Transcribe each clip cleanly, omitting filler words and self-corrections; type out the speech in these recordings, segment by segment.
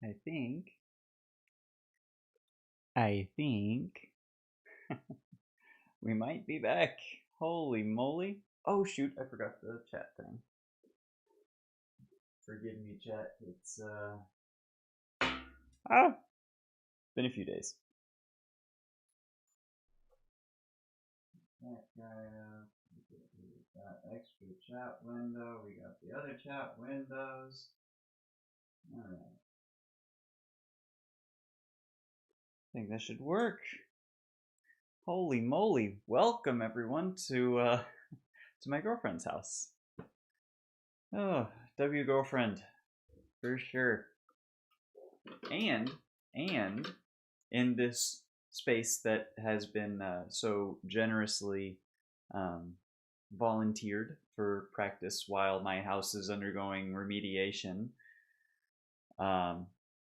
I think we might be back. Holy moly. Oh shoot, I forgot the chat thing. Forgive me, chat. It's been a few days. That guy we got extra chat window. We got the other chat windows. Alright. I think that should work. Holy moly. Welcome everyone to my girlfriend's house. Oh, W girlfriend. For sure. And in this space that has been so generously volunteered for practice while my house is undergoing remediation,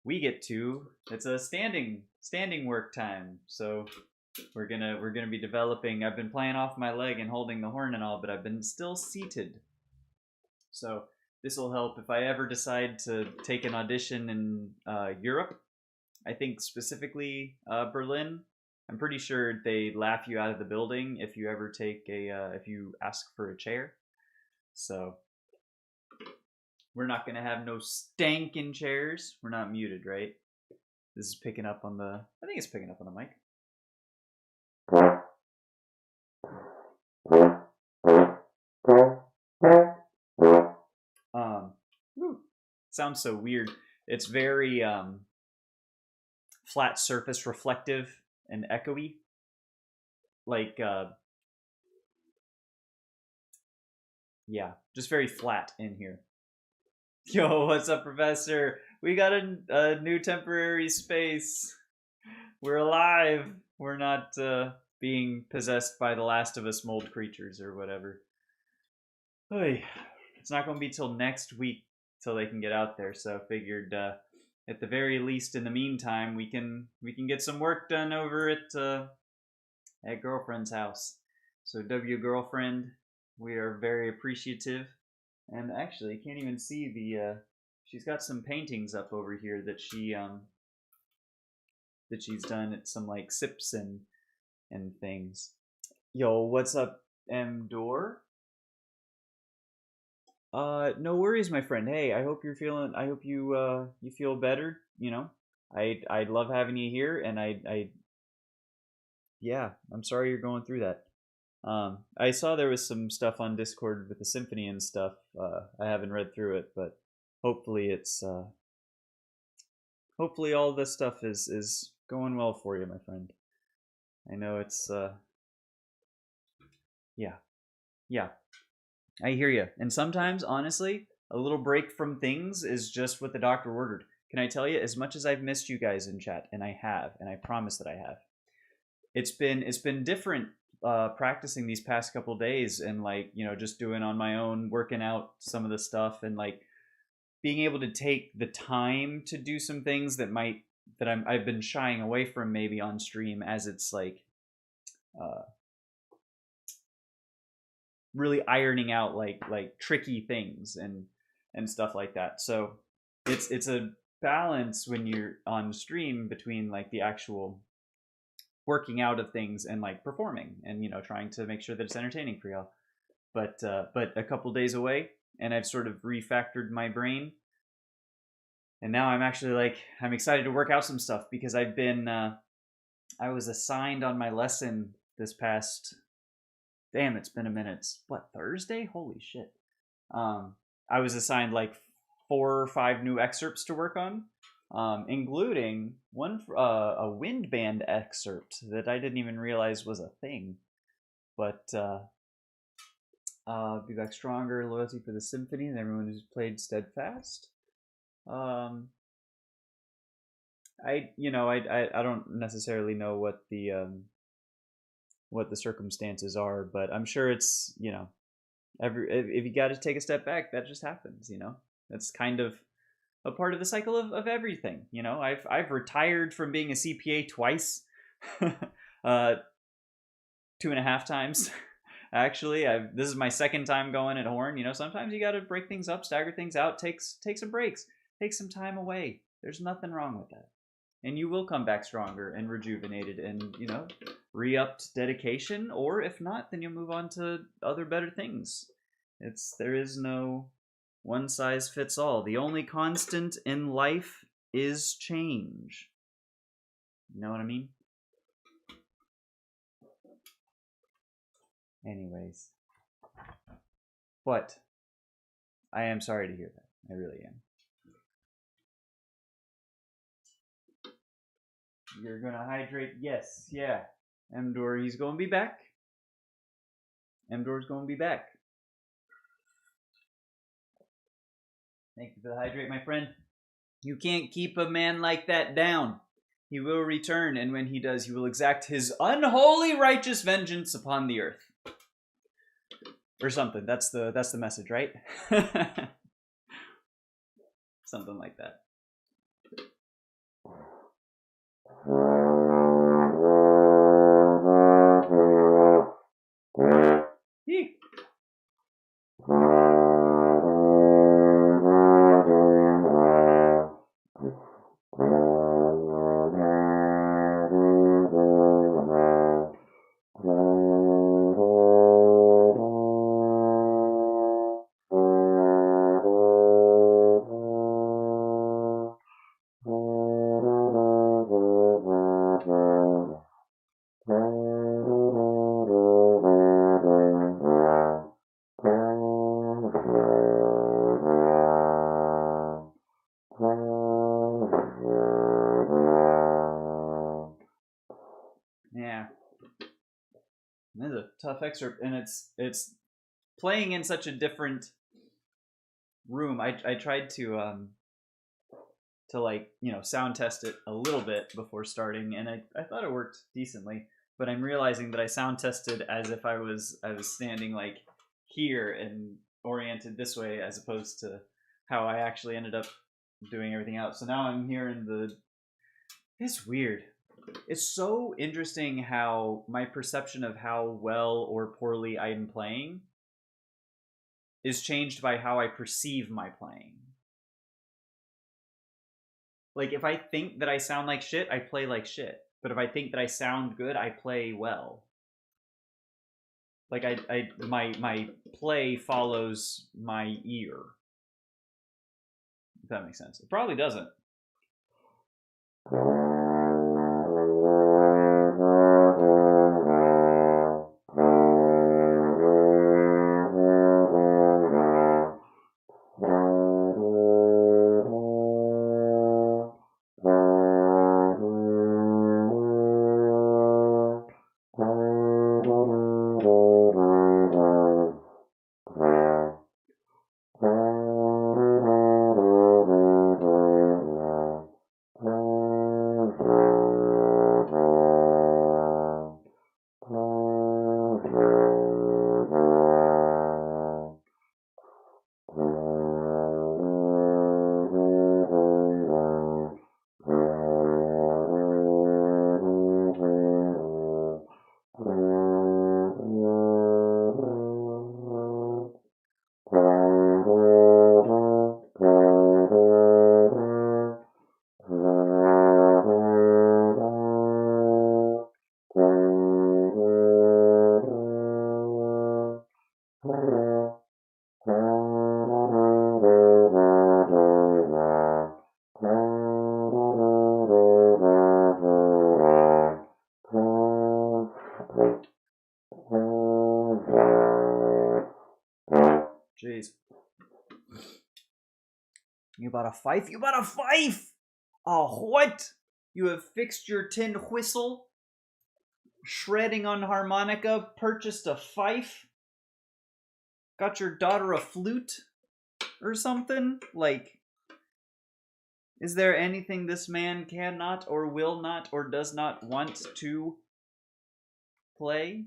we get to it's a standing work time. So we're gonna be developing. I've been playing off my leg and holding the horn and all, but I've been still seated. So this will help if I ever decide to take an audition in Europe. I think specifically Berlin. I'm pretty sure they laugh you out of the building if you ever if you ask for a chair. So we're not gonna have no stankin' chairs. We're not muted, right? This is picking up on the. I think it's picking up on the mic. Sounds so weird. It's very flat surface reflective and echoey. Like yeah, just very flat in here. Yo, what's up, Professor? We got a new temporary space. We're alive. We're not being possessed by the Last of Us mold creatures or whatever. Oy. It's not going to be till next week till they can get out there. So I figured, at the very least, in the meantime, we can get some work done over at girlfriend's house. So W girlfriend, we are very appreciative. And actually, you can't even see the. She's got some paintings up over here that she's done at some like sips and things. Yo, what's up, M Door? No worries, my friend. Hey, I hope you're feeling. I hope you you feel better. You know, I'd love having you here, and yeah, I'm sorry you're going through that. I saw there was some stuff on Discord with the symphony and stuff. I haven't read through it, but hopefully it's hopefully all this stuff is going well for you, my friend. I know it's yeah, yeah. I hear you. And sometimes, honestly, a little break from things is just what the doctor ordered. Can I tell you, as much as I've missed you guys in chat, and I have, and I promise that I have, it's been different practicing these past couple days, and like just doing on my own, working out some of the stuff, and like being able to take the time to do some things I've been shying away from maybe on stream, as it's like uh, really ironing out like tricky things and stuff like that. So it's a balance when you're on stream between like the actual working out of things and like performing and trying to make sure that it's entertaining for y'all. But a couple days away, and I've sort of refactored my brain, and now I'm excited to work out some stuff because I was assigned on my lesson this past. Damn, it's been a minute. It's, what, Thursday? Holy shit. I was assigned like 4 or 5 new excerpts to work on, including one a wind band excerpt that I didn't even realize was a thing. But be back stronger, loyalty for the symphony, and everyone who's played steadfast. I don't necessarily know what the circumstances are, but I'm sure it's if you got to take a step back, that just happens. That's kind of a part of the cycle of everything. I've retired from being a CPA twice, 2.5 times. Actually, this is my second time going at Horn. Sometimes you got to break things up, stagger things out, take some breaks, take some time away. There's nothing wrong with that. And you will come back stronger and rejuvenated and, you know, re-upped dedication, or if not, then you'll move on to other better things. There is no one size fits all. The only constant in life is change. You know what I mean? Anyways. But I am sorry to hear that. I really am. You're gonna hydrate? Yes, yeah. Emdor, he's gonna be back. Emdor's gonna be back. Thank you for the hydrate, my friend. You can't keep a man like that down. He will return, and when he does, he will exact his unholy righteous vengeance upon the earth. Or something. That's the message, right? Something like that. Yee. Yeah. This is a tough excerpt, and it's playing in such a different room. I tried to like, you know, sound test it a little bit before starting, and I thought it worked decently, but I'm realizing that I sound tested as if I was standing like here and oriented this way, as opposed to how I actually ended up doing everything else. So now I'm hearing it's weird. It's so interesting how my perception of how well or poorly I'm playing is changed by how I perceive my playing. Like, if I think that I sound like shit, I play like shit. But if I think that I sound good, I play well. Like, my play follows my ear. If that makes sense. It probably doesn't. Jeez. You bought a fife? You bought a fife! Oh, what? You have fixed your tin whistle, shredding on harmonica, purchased a fife, got your daughter a flute or something? Like, is there anything this man cannot or will not or does not want to play?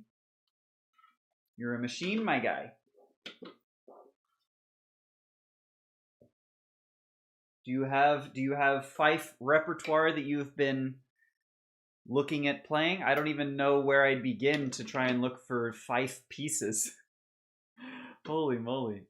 You're a machine, my guy. Do you have fife repertoire that you've been looking at playing? I don't even know where I'd begin to try and look for fife pieces. Holy moly.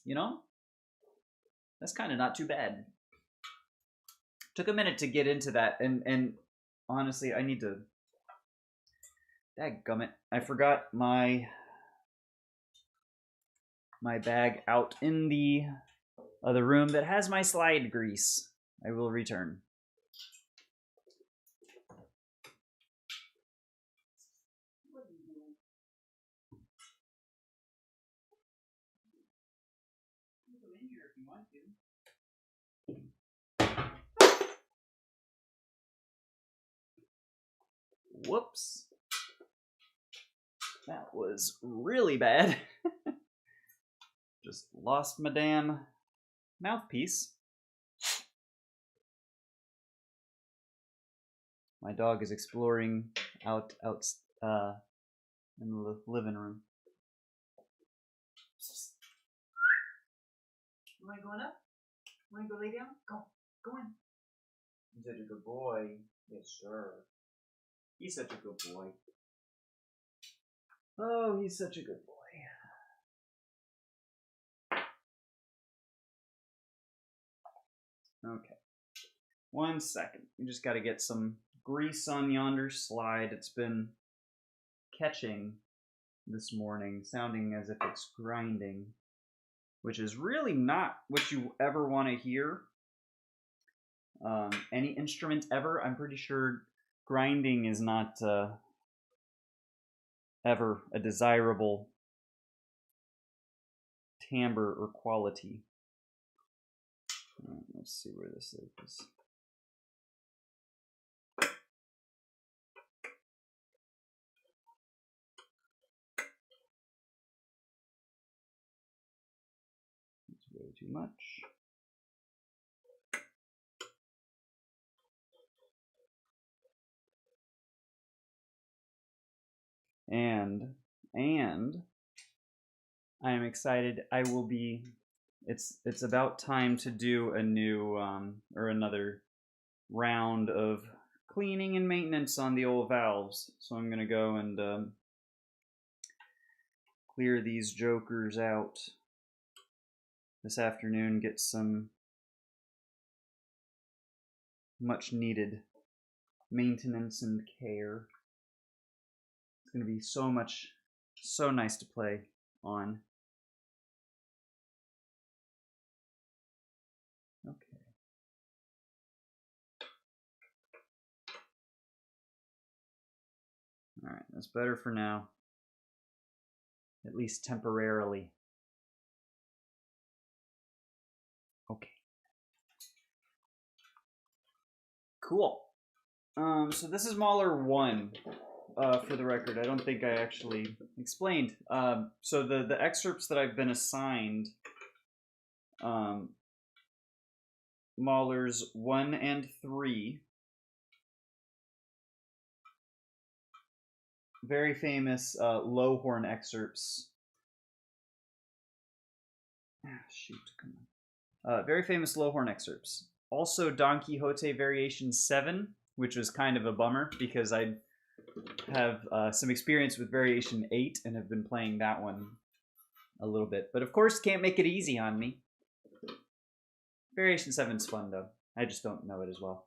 You know, that's kind of not too bad. Took a minute to get into that, and honestly, I need to. Dadgummit, I forgot my bag out in the other room that has my slide grease. I will return. Whoops. That was really bad. Just lost my damn mouthpiece. My dog is exploring out in the living room. You want to go up? You want to go lay down? Go on. He's such a good boy. Yes, sir. He's such a good boy. Oh, he's such a good boy. Okay. 1 second. We just got to get some grease on yonder slide. It's been catching this morning, sounding as if it's grinding, which is really not what you ever want to hear. Any instrument ever, I'm pretty sure grinding is not ever a desirable timbre or quality. Let's see where this is. It's way too much. And I am excited. I will be. It's about time to do a new or another round of cleaning and maintenance on the old valves. So I'm gonna go and clear these jokers out this afternoon. Get some much needed maintenance and care. It's gonna be so nice to play on. Okay. All right, that's better for now. At least temporarily. Okay. Cool. So this is Mahler 1, for the record. I don't think I actually explained. So the excerpts that I've been assigned, Mahler's 1 and 3, very famous low horn excerpts. Shoot, come on. Very famous low horn excerpts. Also Don Quixote Variation 7, which was kind of a bummer because I have some experience with Variation 8 and have been playing that one a little bit. But of course, can't make it easy on me. Variation 7's fun, though. I just don't know it as well.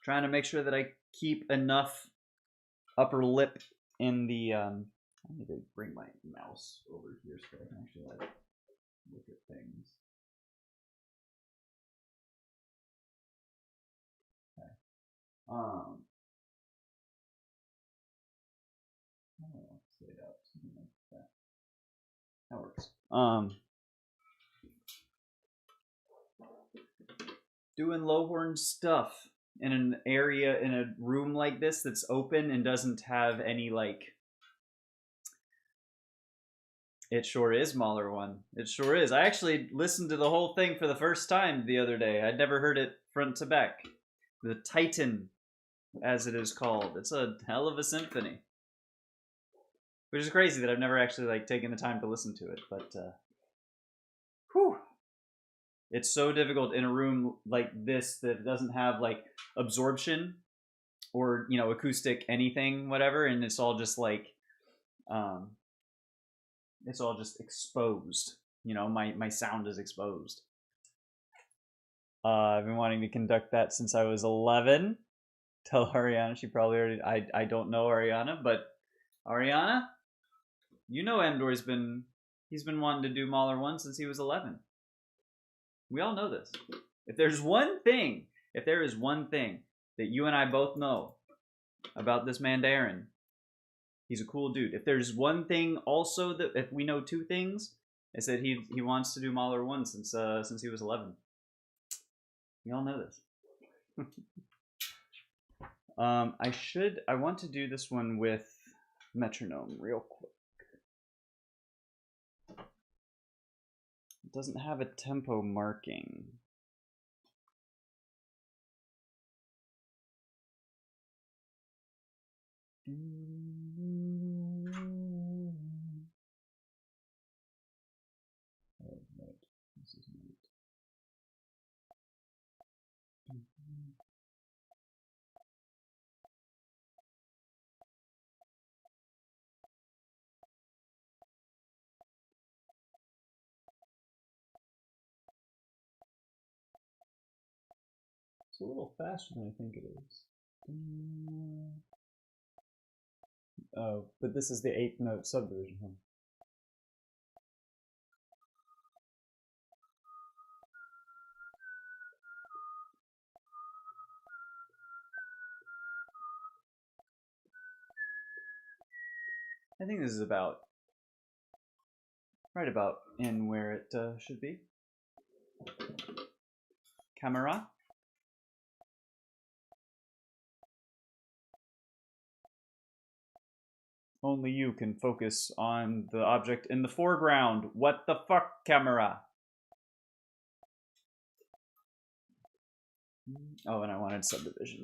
Trying to make sure that I keep enough upper lip in the. I need to bring my mouse over here so I can actually like look at things. Okay. Oh, say it out, something like that. That works. Doing low horn stuff in an area in a room like this that's open and doesn't have any like. It sure is Mahler one. It sure is. I actually listened to the whole thing for the first time the other day. I'd never heard it front to back. The Titan, as it is called. It's a hell of a symphony. Which is crazy that I've never actually like taken the time to listen to it, but whew. It's so difficult in a room like this that doesn't have like absorption or, you know, acoustic anything, whatever, and it's all just like it's all just exposed. You know, my sound is exposed. I've been wanting to conduct that since I was 11. Tell Ariana, she probably already. I don't know Ariana, but Ariana, you know Amdor's been he's been wanting to do Mahler 1 since he was 11. We all know this. If there is one thing that you and I both know about this man Darren, he's a cool dude. If there's one thing also that if we know two things, it's that he wants to do Mahler 1 since he was 11. We all know this. I want to do this one with metronome real quick. It doesn't have a tempo marking. Oh, right. This is not. It's a little faster than I think it is. Oh, but this is the 8th note subdivision, huh? I think this is about right about in where it should be. Camera. Only you can focus on the object in the foreground. What the fuck, camera? Oh, and I wanted subdivision.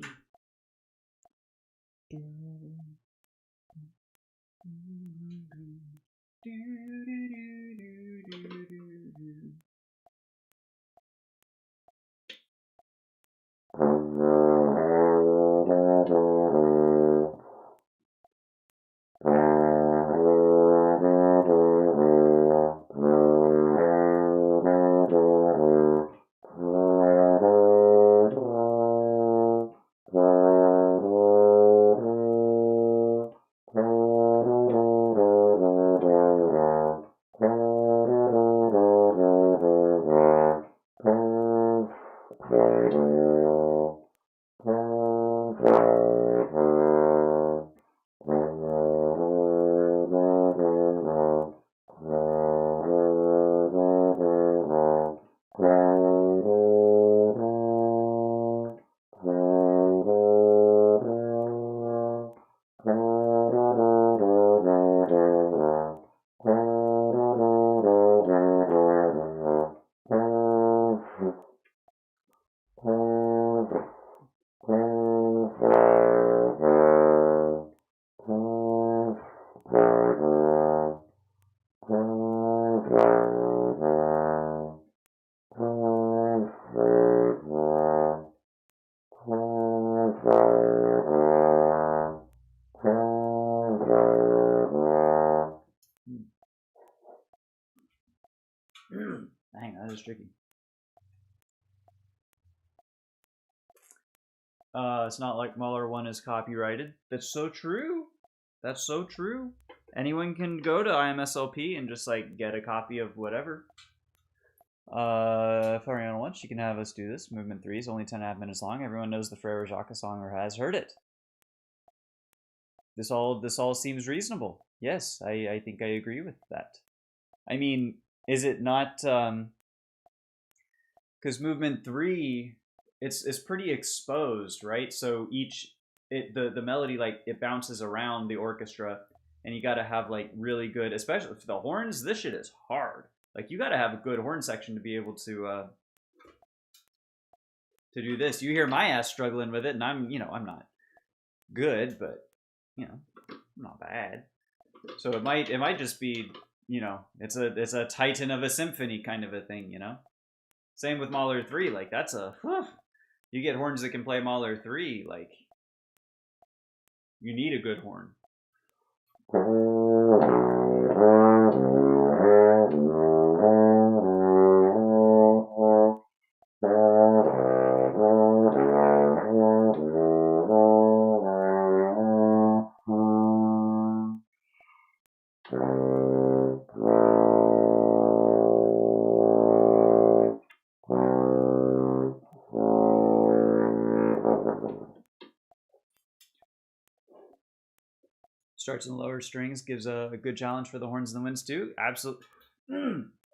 It's not like Mueller one is copyrighted. That's so true. That's so true. Anyone can go to IMSLP and just like get a copy of whatever. Firing on once, you can have us do this. Movement 3 is only 10.5 minutes long. Everyone knows the Frere Jacques song or has heard it. This all seems reasonable. Yes, I think I agree with that. I mean, is it not? Because movement 3, it's pretty exposed, right? So the melody, like, it bounces around the orchestra, and you got to have like really good, especially for the horns. This shit is hard. Like, you got to have a good horn section to be able to do this. You hear my ass struggling with it, and I'm not good, but I'm not bad. So it might just be, it's a titan of a symphony kind of a thing, Same with Mahler 3, like that's you get horns that can play Mahler 3, like you need a good horn. Starts in the lower strings, gives a good challenge for the horns and the winds too. Absolutely.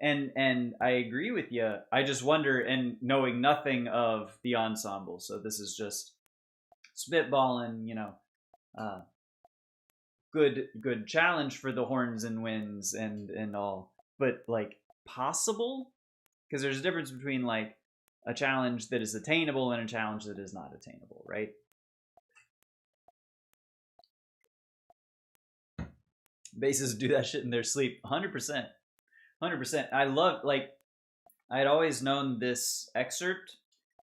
And I agree with you. I just wonder, and knowing nothing of the ensemble, so this is just spitballing, good challenge for the horns and winds and all. But like possible? Because there's a difference between like a challenge that is attainable and a challenge that is not attainable, right? Bassists do that shit in their sleep. 100%. 100%. I love, like, I had always known this excerpt,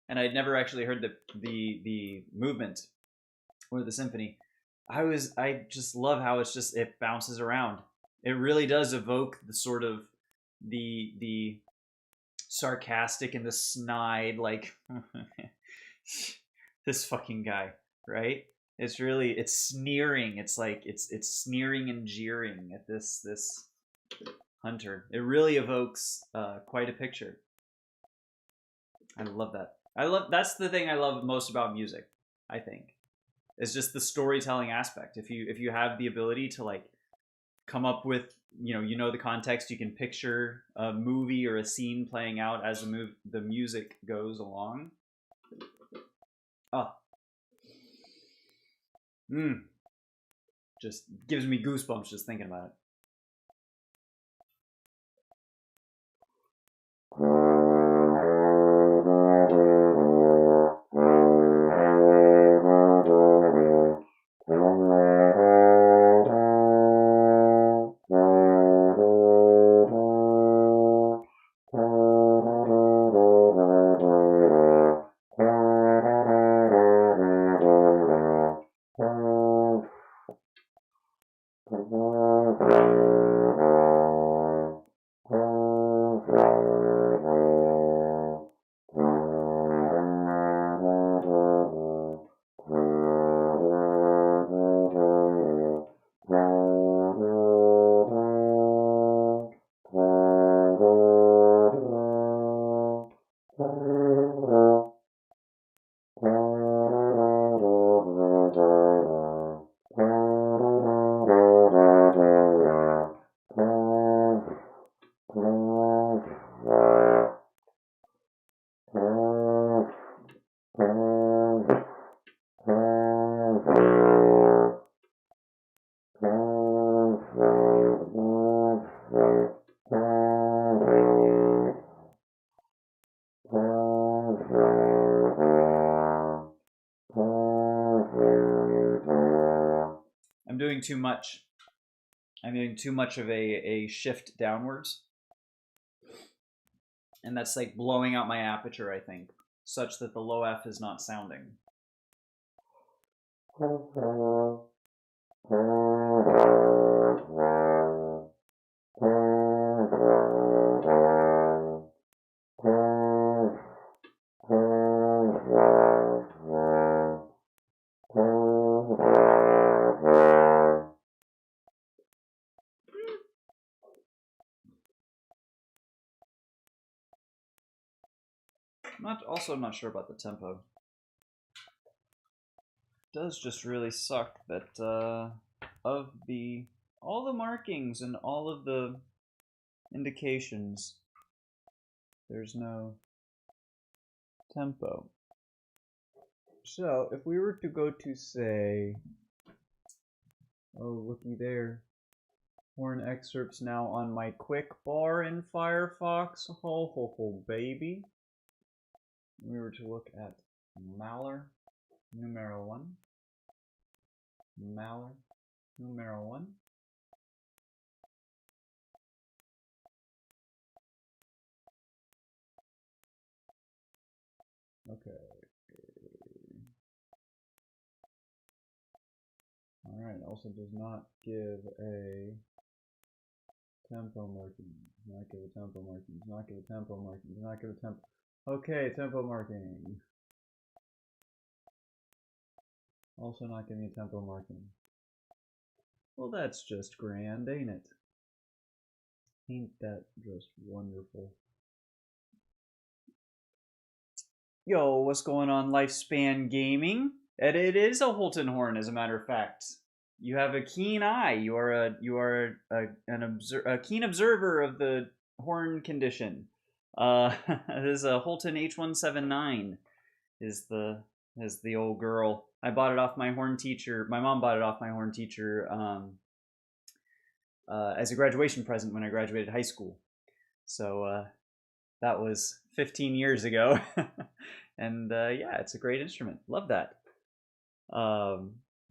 and I'd never actually heard the movement or the symphony. I just love how it bounces around. It really does evoke the sort of the sarcastic and the snide, like this fucking guy, right? It's sneering. It's like it's sneering and jeering at this hunter. It really evokes quite a picture. I love that. That's the thing I love most about music, I think. It's just the storytelling aspect. If you have the ability to like come up with, the context, you can picture a movie or a scene playing out as the music goes along. Oh. Just gives me goosebumps just thinking about it. Too much. I'm doing too much of a shift downwards. And that's like blowing out my aperture, I think, such that the low F is not sounding. also I'm not sure about the tempo. It does just really suck that of all the markings and all of the indications, there's no tempo. So if we were to go to say, oh looky there, horn excerpts now on my quick bar in Firefox, ho ho ho baby. We were to look at Mahler numero 1, Mahler numero 1. Okay. Alright, also does not give a tempo marking. Does not give a tempo marking. Does not give a tempo marking. Does not give a tempo. Okay, tempo marking. Also not giving a tempo marking. Well, that's just grand, ain't it? Ain't that just wonderful? Yo, what's going on, Lifespan Gaming? And it is a Holton horn, as a matter of fact. You have a keen eye. You are a keen observer of the horn condition. This is a Holton H179. Is the old girl. I bought it off my horn teacher. My mom bought it off my horn teacher as a graduation present when I graduated high school. So that was 15 years ago. And yeah, it's a great instrument. Love that.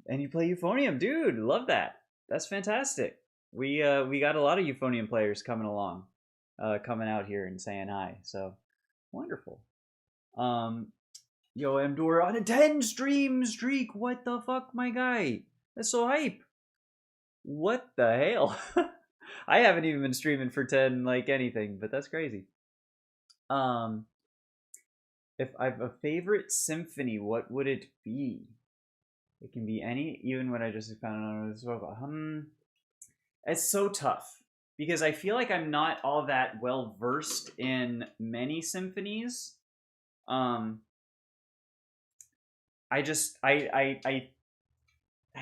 And you play euphonium, dude. Love that. That's fantastic. We got a lot of euphonium players coming along, coming out here and saying hi. So wonderful. Yo, Amdor on a 10 stream streak. What the fuck, my guy? That's so hype. What the hell? I haven't even been streaming for 10 like anything, but that's crazy. If I have a favorite symphony, what would it be? It can be any, even what I just found out as well. It's so tough because I feel like I'm not all that well versed in many symphonies. That's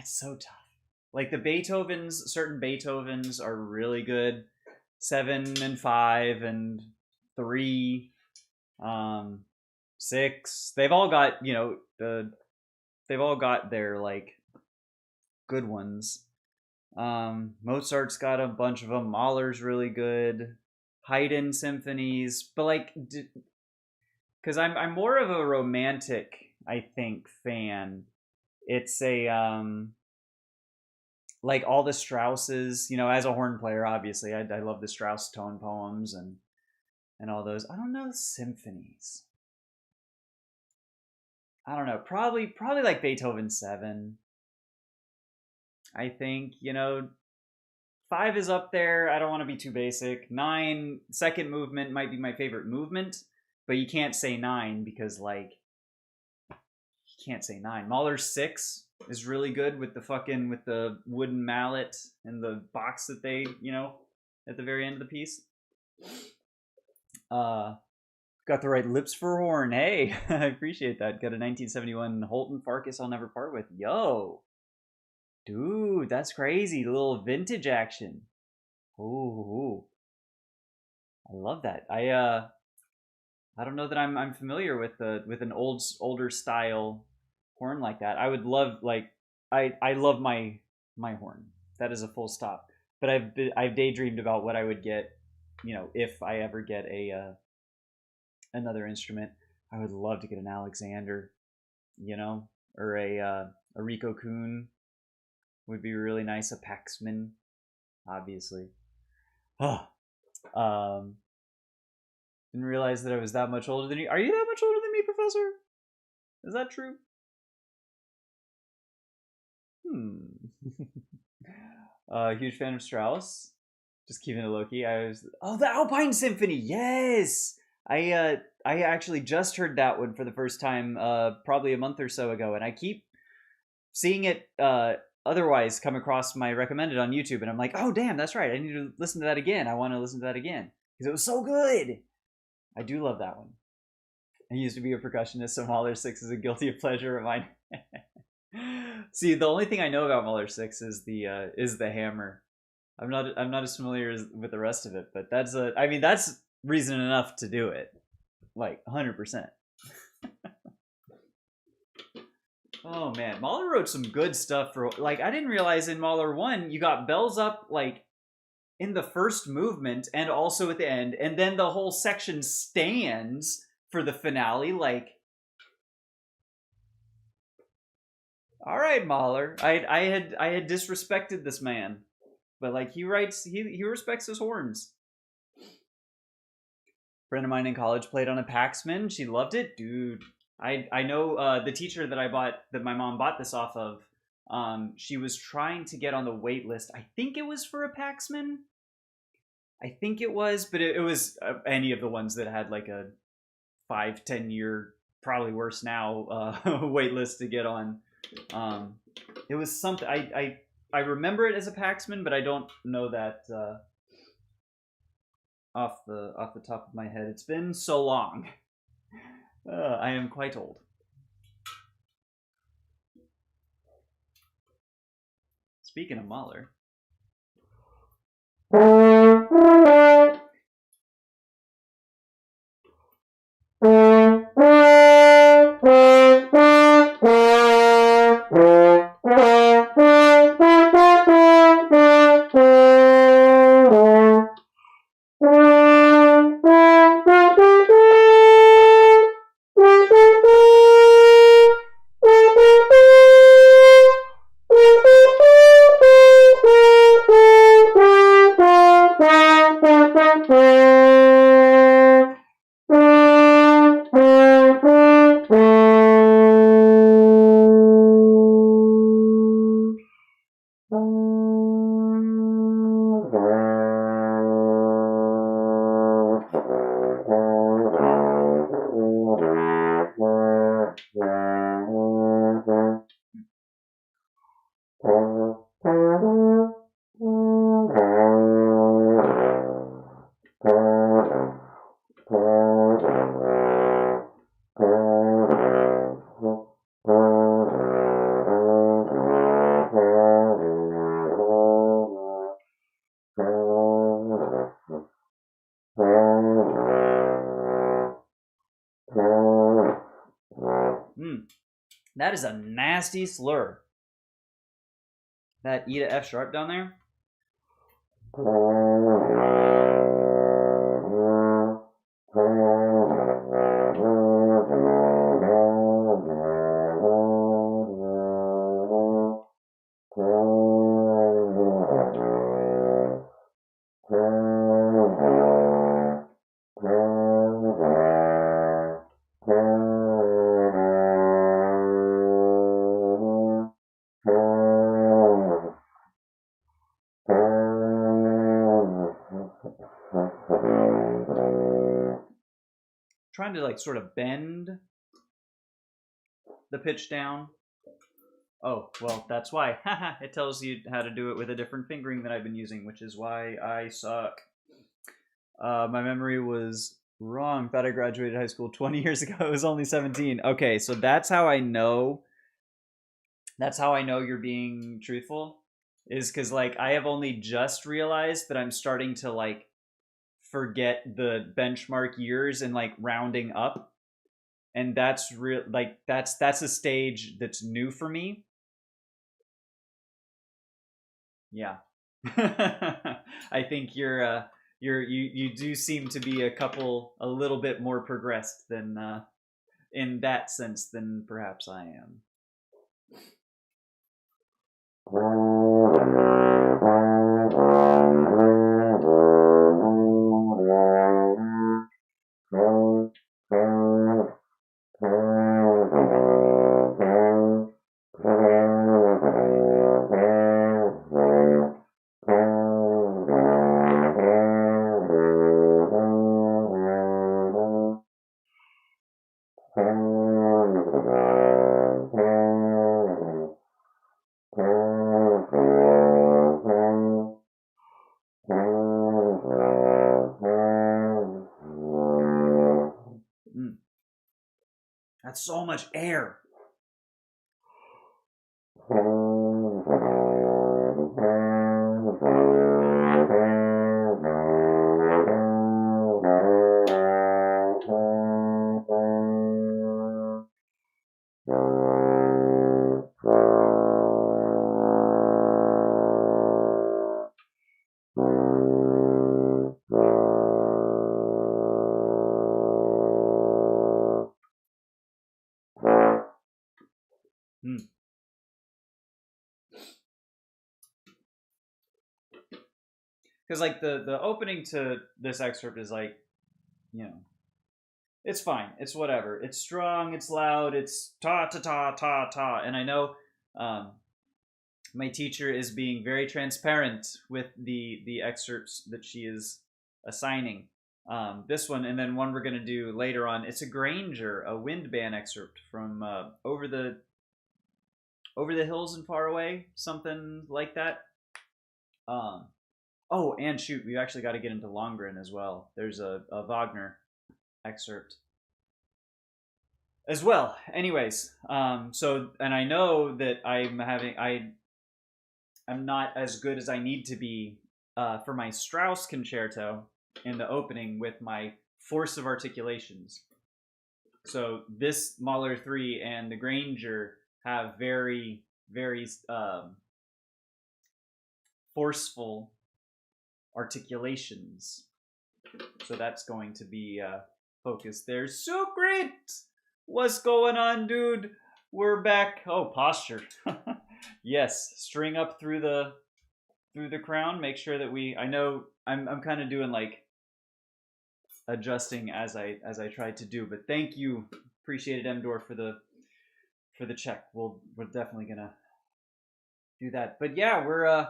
so tough. Like the Beethovens, certain Beethovens are really good. 7 and 5 and 3, 6. They've all got, they've all got their like good ones. Mozart's got a bunch of them. Mahler's really good. Haydn symphonies, but like, because I'm more of a romantic, I think, fan. It's a like all the Strausses, as a horn player, obviously, I love the Strauss tone poems and all those. I don't know symphonies. I don't know. Probably like Beethoven 7. I think, 5 is up there. I don't want to be too basic. 9, second movement might be my favorite movement, but you can't say 9 because like you can't say 9. Mahler's 6 is really good with the wooden mallet and the box that they, at the very end of the piece. Got the right lips for horn. Hey, I appreciate that. Got a 1971 Holton Farkas I'll never part with. Yo. Dude, that's crazy. A little vintage action. Ooh. I love that. I don't know that I'm familiar with an older style horn like that. I would love I love my horn. That is a full stop. But I've daydreamed about what I would get, if I ever get another instrument. I would love to get an Alexander, or a Rico Kuhn would be really nice. A Paxman, obviously. Oh, didn't realize that I was that much older than you. Are you that much older than me, Professor? Is that true? Huge fan of Strauss. Just keeping it low key. The Alpine Symphony. Yes, I actually just heard that one for the first time, probably a month or so ago, and I keep seeing it otherwise come across my recommended on YouTube, and I'm like, oh damn, that's right. I need to listen to that again. I want to listen to that again because it was so good. I do love that one. I used to be a percussionist, so Mahler 6 is a guilty pleasure of mine. See, the only thing I know about Mahler 6 is the hammer. I'm not as familiar with the rest of it, but that's reason enough to do it. Like 100%. Oh man, Mahler wrote some good stuff for like I didn't realize in Mahler 1 you got bells up like in the first movement and also at the end, and then the whole section stands for the finale. Like, all right, Mahler, I had disrespected this man, but like he respects his horns. Friend of mine in college played on a Paxman. She loved it, dude. I know the teacher that my mom bought this off of. She was trying to get on the wait list. I think it was for a Paxman. I think it was, but it was any of the ones that had like a 5-10 year, probably worse now, wait list to get on. It was something I remember it as a Paxman, but I don't know that off the top of my head. It's been so long. I am quite old. Speaking of Mahler. That is a nasty slur. That E to F sharp down there. Trying to like sort of bend the pitch down. Oh, well, that's why. It tells you how to do it with a different fingering than I've been using, which is why I suck. My memory was wrong. Thought I graduated high school 20 years ago. It was only 17. Okay, so that's how I know. That's how I know you're being truthful. Is because like I have only just realized that I'm starting to like forget the benchmark years and like rounding up, and that's real. Like that's a stage that's new for me. Yeah. I think you do seem to be a little bit more progressed than in that sense than perhaps I am. that's so much air. Because like the opening to this excerpt is like, you know, it's fine, it's whatever, it's strong, it's loud, it's ta ta ta ta ta, and I know um, my teacher is being very transparent with the excerpts that she is assigning. This one, and then one we're going to do later on. It's a Granger, a wind band excerpt from over the hills and far away, something like that. Oh, and shoot, we've actually got to get into Lohengrin as well. There's a Wagner excerpt as well. Anyways, so, and I know that I'm not as good as I need to be for my Strauss concerto in the opening with my force of articulations. So this Mahler 3 and the Granger have very, very forceful articulations. So that's going to be focused there. Secret! What's going on, dude? We're back. Oh, posture. Yes, string up through the crown. Make sure that I know I'm kind of doing like adjusting as I tried to do, but thank you, appreciate it, Mdor, for the check. We're definitely gonna do that. But yeah, we're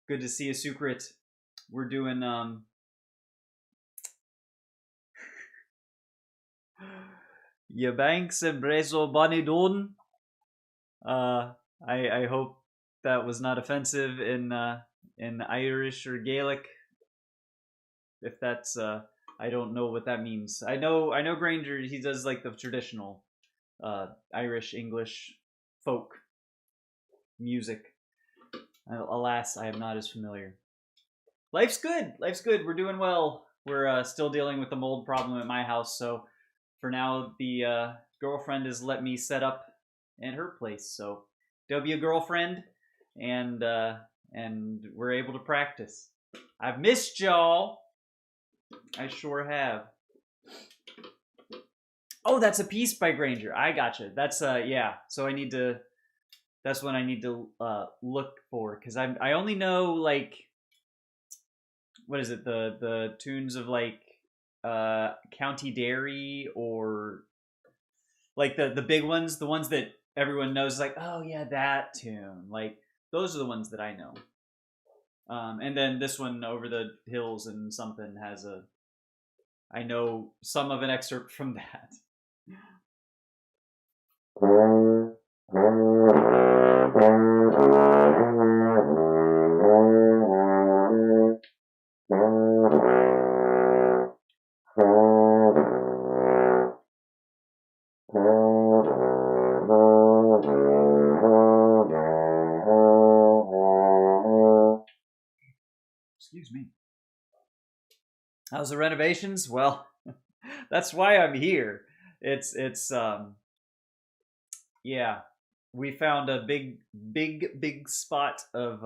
good to see you, Sukrit. We're doing Je banks and Brezo Bonidon. I hope that was not offensive in Irish or Gaelic. If that's I don't know what that means. I know Granger, he does like the traditional Irish English folk music. Alas, I am not as familiar. Life's good. We're doing well. We're still dealing with the mold problem at my house, so for now the girlfriend has let me set up at her place. So there'll be a girlfriend, and we're able to practice. I've missed y'all. I sure have. Oh, that's a piece by Granger. I gotcha. That's yeah. So I need to. That's what I need to look for, because I only know like, what is it, the tunes of like County Derry, or like the big ones, the ones that everyone knows, like, oh yeah, that tune. Like those are the ones that I know. And then this one, Over the Hills and something, has I know some of an excerpt from that. Excuse me. How's the renovations? Well, that's why I'm here. It's yeah, we found a big spot of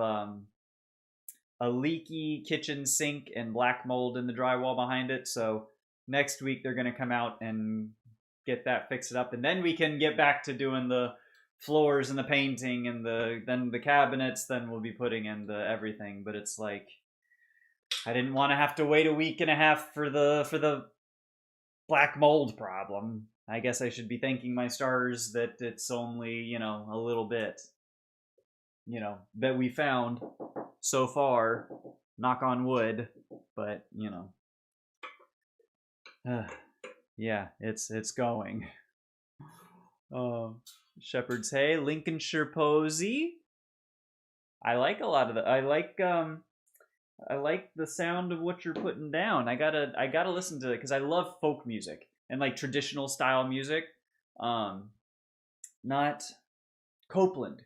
a leaky kitchen sink and black mold in the drywall behind it. So next week they're going to come out and get that fixed up, and then we can get back to doing the floors and the painting and then the cabinets. Then we'll be putting in the everything. But it's like, I didn't want to have to wait a week and a half for the black mold problem. I guess I should be thanking my stars that it's only, a little bit, that we found so far, knock on wood. But yeah, it's going. Shepherd's Hay, Lincolnshire Posy. I like a lot of I like the sound of what you're putting down. I gotta listen to it, because I love folk music and like traditional style music. Not Copeland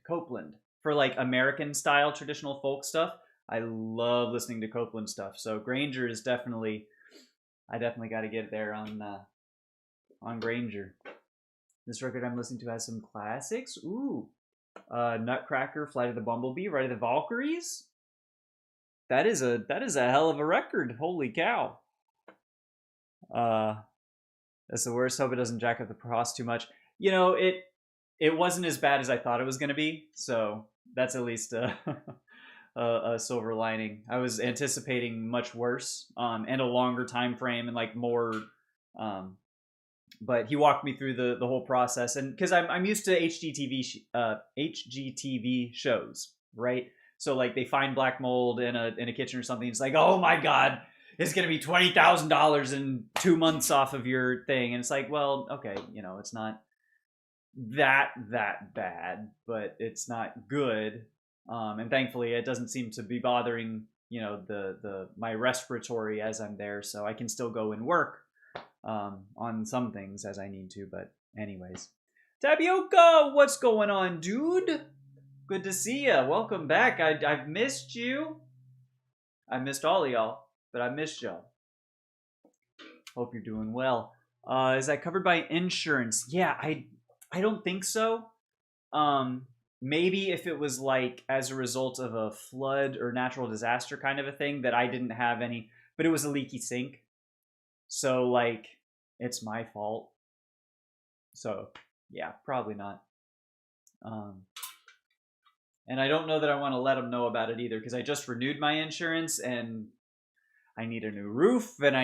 for like American style traditional folk stuff. I love listening to Copeland stuff. So Granger is definitely, I definitely got to get there on Granger. This record I'm listening to has some classics. Ooh, Nutcracker, Flight of the Bumblebee, Ride of the Valkyries. That is a hell of a record. Holy cow. That's the worst. Hope it doesn't jack up the cost too much. You know, it wasn't as bad as I thought it was going to be. So that's at least a silver lining. I was anticipating much worse, and a longer time frame and like more. But he walked me through the whole process, and because I'm used to HGTV shows, right? So like they find black mold in a kitchen or something. It's like, oh my god, it's gonna be $20,000 in 2 months off of your thing, and it's like, well, okay, you know, it's not that bad, but it's not good. And thankfully, it doesn't seem to be bothering, you know, the my respiratory as I'm there, so I can still go and work on some things as I need to. But anyways, Tapioca, what's going on, dude? Good to see ya. Welcome back. I've missed you. I missed all of y'all, but I missed y'all. Hope you're doing well. Is that covered by insurance? Yeah, I don't think so. Maybe if it was like as a result of a flood or natural disaster kind of a thing that I didn't have any, but it was a leaky sink. So like it's my fault. So yeah, probably not. And I don't know that I want to let them know about it either, because I just renewed my insurance and I need a new roof and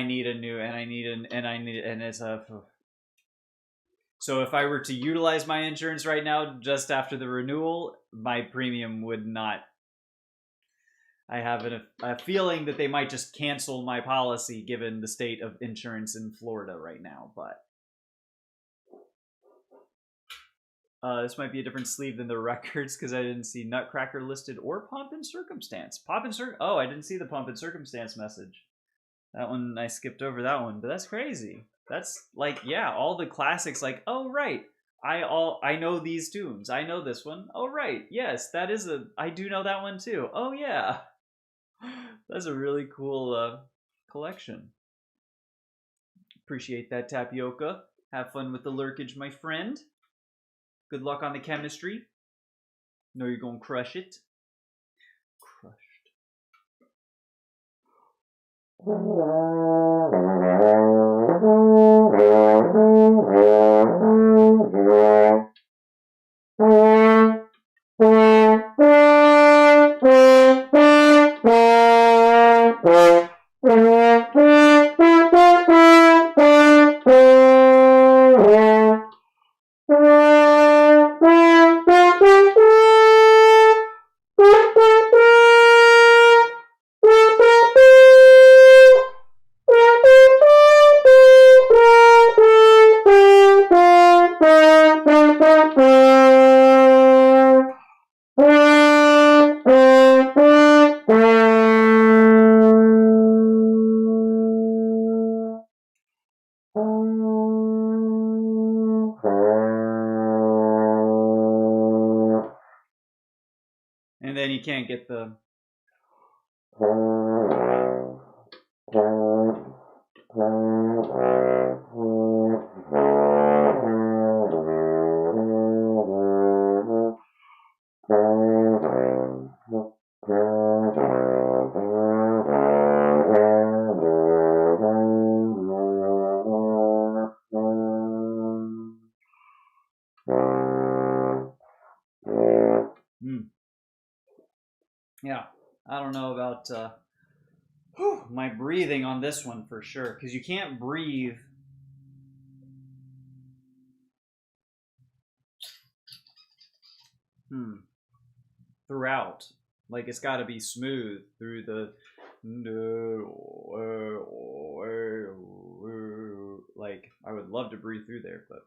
it's a. So if I were to utilize my insurance right now, just after the renewal, my premium would not. I have a feeling that they might just cancel my policy given the state of insurance in Florida right now, but. This might be a different sleeve than the records because I didn't see Nutcracker listed or Pomp and Circumstance. Oh, I didn't see the Pomp and Circumstance message. That one, I skipped over that one, but that's crazy. That's like, yeah, all the classics. Like, oh right, I know these tunes. I know this one. Oh right, yes, I do know that one too. Oh yeah, that's a really cool collection. Appreciate that, Tapioca. Have fun with the lurkage, my friend. Good luck on the chemistry. Know you're gonna crush it. Crushed. And then you can't get the. Yeah, I don't know about my breathing on this one for sure, because you can't breathe. Throughout. Like, it's got to be smooth through the. Like, I would love to breathe through there, but.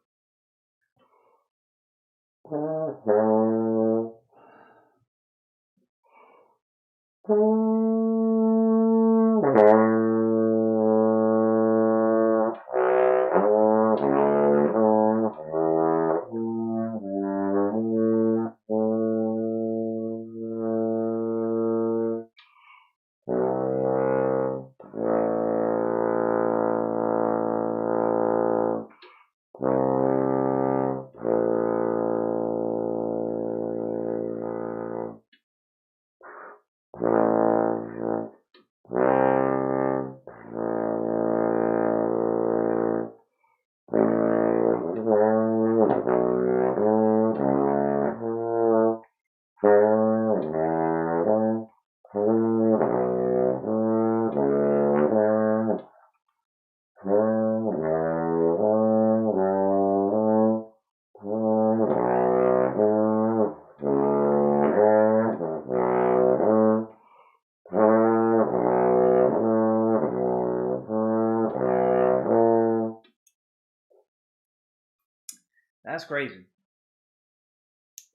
That's crazy.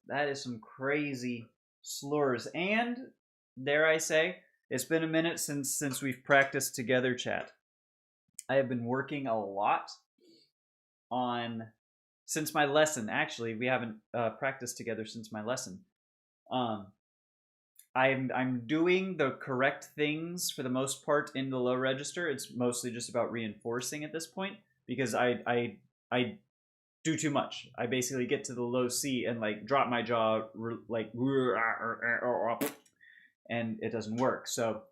That is some crazy slurs. And dare I say, it's been a minute since we've practiced together, chat. I have been working a lot on since my lesson. Actually, we haven't practiced together since my lesson. Um, I'm doing the correct things for the most part in the low register. It's mostly just about reinforcing at this point because I do too much. I basically get to the low C and like drop my jaw like and it doesn't work. So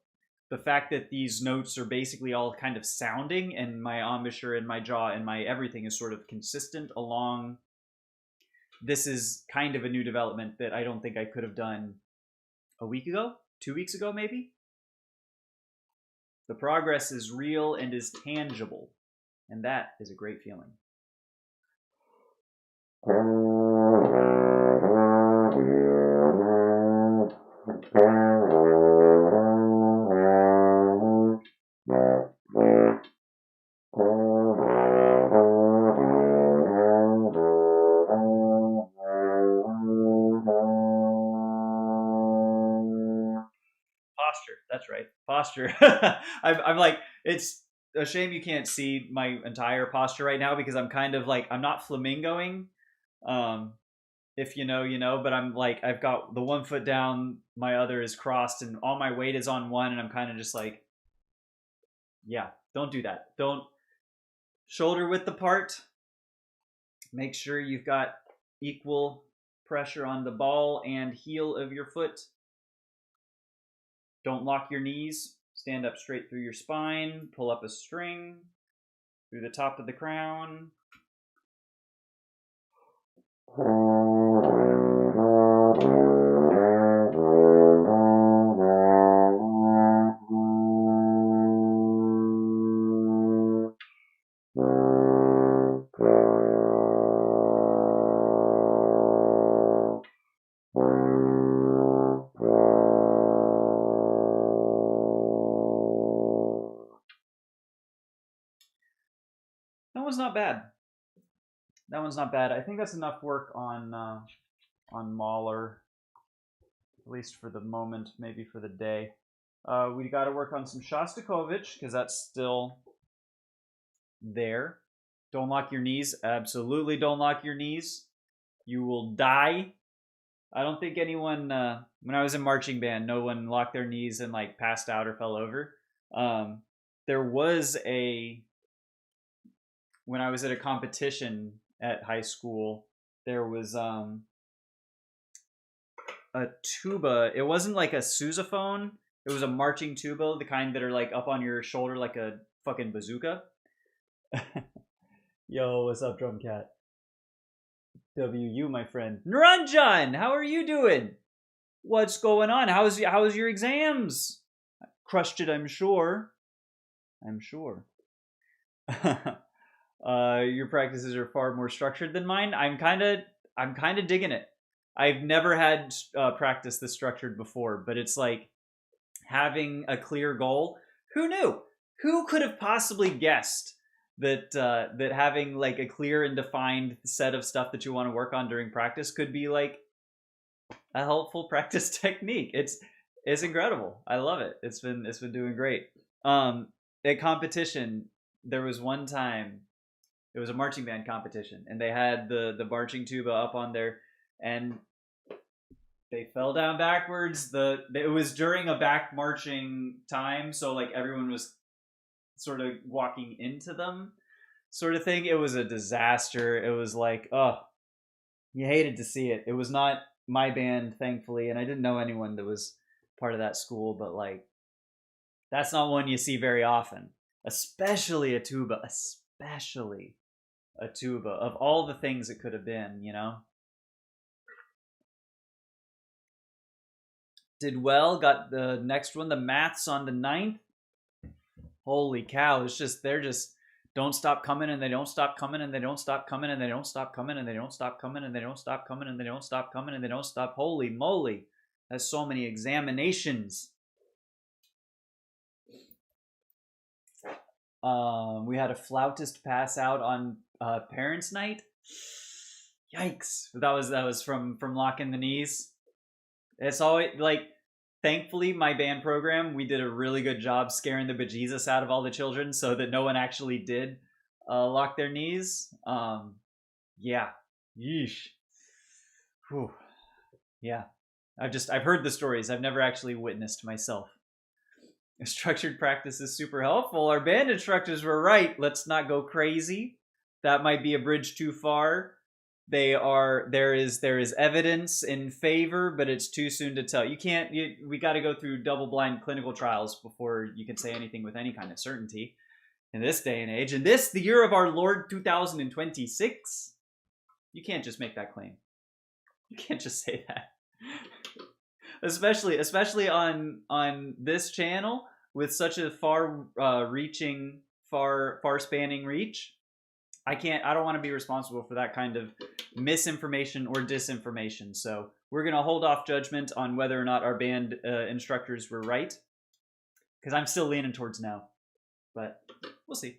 the fact that these notes are basically all kind of sounding and my embouchure and my jaw and my everything is sort of consistent along, this is kind of a new development that I don't think I could have done a week ago, 2 weeks ago maybe. The progress is real and is tangible, and that is a great feeling. Posture, that's right, posture. I'm like, it's a shame you can't see my entire posture right now because I'm kind of like, I'm not flamingoing. If you know, you know, but I'm like, I've got the one foot down, my other is crossed, and all my weight is on one, and I'm kind of just like, yeah, don't do that. Don't shoulder width apart. Make sure you've got equal pressure on the ball and heel of your foot. Don't lock your knees. Stand up straight through your spine. Pull up a string through the top of the crown. That one's not bad. That one's not bad. I think that's enough work on Mahler, at least for the moment, maybe for the day. We got to work on some Shostakovich because that's still there. Don't lock your knees. Absolutely don't lock your knees. You will die. I don't think anyone, when I was in marching band, no one locked their knees and like passed out or fell over. There was when I was at a competition at high school, there was a tuba. It wasn't like a sousaphone. It was a marching tuba, the kind that are like up on your shoulder like a fucking bazooka. Yo, what's up, drum cat? WU, my friend. Naranjan, how are you doing? What's going on? How's your exams? Crushed it, I'm sure. I'm sure. Your practices are far more structured than mine. I'm kind of digging it. I've never had practice this structured before, but it's like having a clear goal. Who knew? Who could have possibly guessed that that having like a clear and defined set of stuff that you want to work on during practice could be like a helpful practice technique? It's incredible. I love it. It's been doing great. At competition, there was one time it was a marching band competition, and they had the marching tuba up on there, and they fell down backwards. It was during a back marching time, so like everyone was sort of walking into them, sort of thing. It was a disaster. It was like, oh, you hated to see it. It was not my band, thankfully, and I didn't know anyone that was part of that school, but like, that's not one you see very often, especially a tuba, especially a tuba, of all the things it could have been, you know? Did well, got the next one, the maths on the 9th. Holy cow, it's just, they're just, don't stop coming and they don't stop coming and they don't stop coming and they don't stop coming and they don't stop coming and they don't stop coming and they don't stop coming and they don't stop. Holy moly, that's so many examinations. We had a flautist pass out on parents' night. Yikes! That was from locking the knees. It's always like, thankfully, my band program, we did a really good job scaring the bejesus out of all the children, so that no one actually did lock their knees. Yeah, yeesh. Whew. Yeah, I've heard the stories. I've never actually witnessed myself. Structured practice is super helpful. Our band instructors were right. Let's not go crazy. That might be a bridge too far. There is evidence in favor, but it's too soon to tell. We got to go through double-blind clinical trials before you can say anything with any kind of certainty in this day and age. And this, the year of our Lord 2026, you can't just make that claim. You can't just say that. especially on this channel with such a far spanning reach. I don't want to be responsible for that kind of misinformation or disinformation. So we're going to hold off judgment on whether or not our band instructors were right, because I'm still leaning towards no, but we'll see.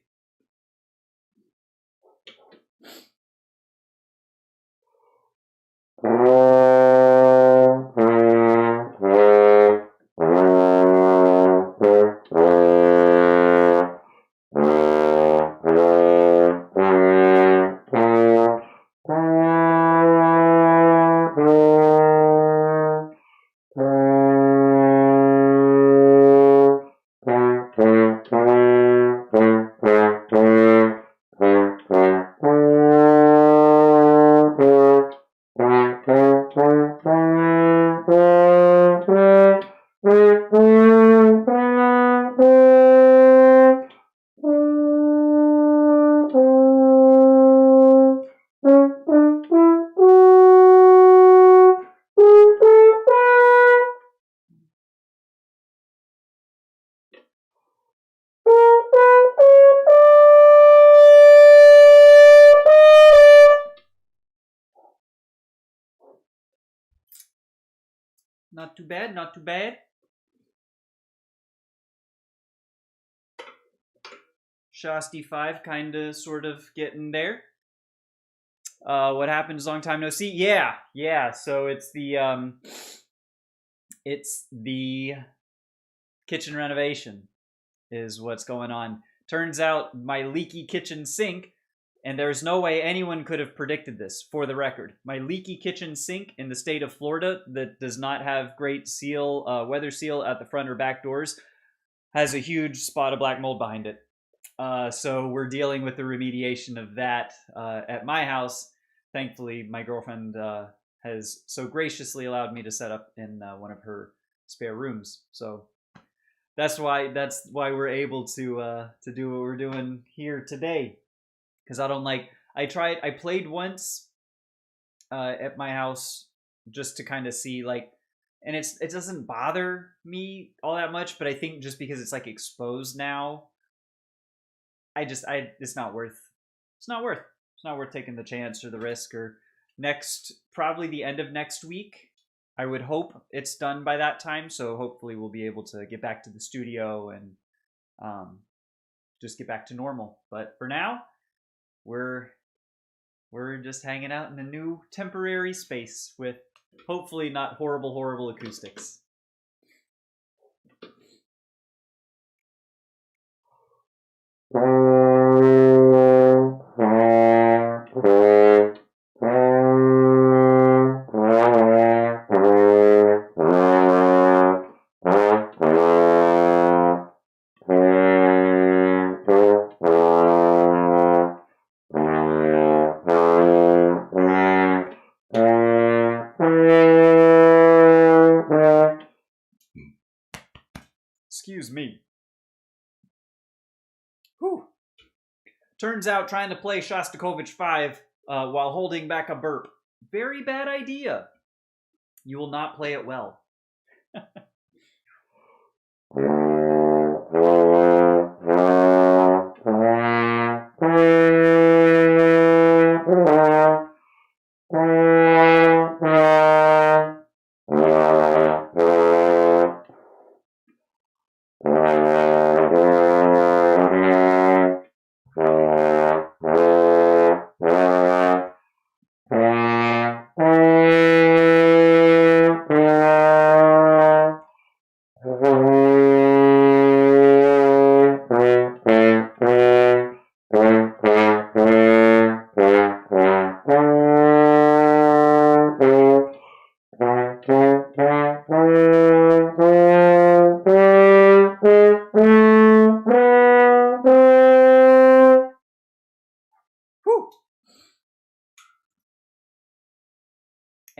Not too bad, not too bad. Shasti 5 kind of sort of getting there. What happens? Long time no see. Yeah. So it's the kitchen renovation is what's going on. Turns out my leaky kitchen sink, and there's no way anyone could have predicted this, for the record. My leaky kitchen sink in the state of Florida that does not have great weather seal at the front or back doors has a huge spot of black mold behind it. So we're dealing with the remediation of that at my house. Thankfully, my girlfriend has so graciously allowed me to set up in one of her spare rooms. So that's why we're able to do what we're doing here today. Because I played once at my house just to kind of see, like, and it doesn't bother me all that much, but I think just because it's like exposed now, it's not worth taking the chance or the risk. Or probably the end of next week, I would hope it's done by that time. So hopefully we'll be able to get back to the studio and just get back to normal. But for now, we're just hanging out in a new temporary space with hopefully not horrible acoustics. Excuse me. Whew. Turns out trying to play Shostakovich 5 while holding back a burp, very bad idea. You will not play it well.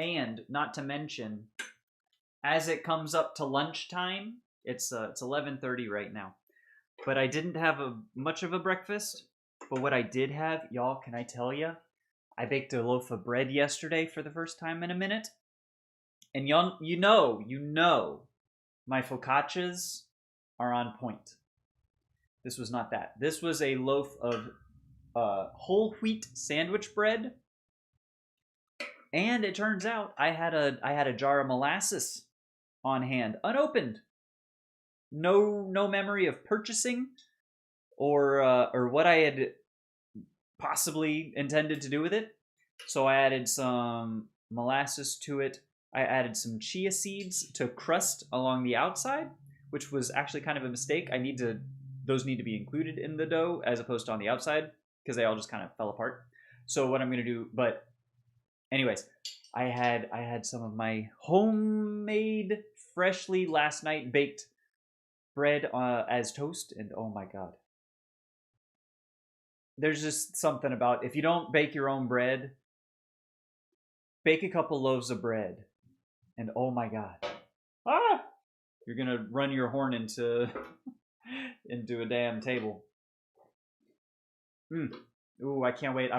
And not to mention, as it comes up to lunchtime, it's 11:30 right now. But I didn't have much of a breakfast. But what I did have, y'all, can I tell you? I baked a loaf of bread yesterday for the first time in a minute. And y'all, you know, my focaccias are on point. This was not that. This was a loaf of whole wheat sandwich bread. And it turns out I had a jar of molasses on hand, unopened. No memory of purchasing or what I had possibly intended to do with it. So I added some molasses to it. I added some chia seeds to crust along the outside, which was actually kind of a mistake. Those need to be included in the dough as opposed to on the outside because they all just kind of fell apart. So what I'm going to do, but anyways, I had some of my homemade, freshly last night baked bread as toast, and oh my god, there's just something about if you don't bake your own bread, bake a couple loaves of bread, and oh my god, you're gonna run your horn into into a damn table. Ooh, I can't wait.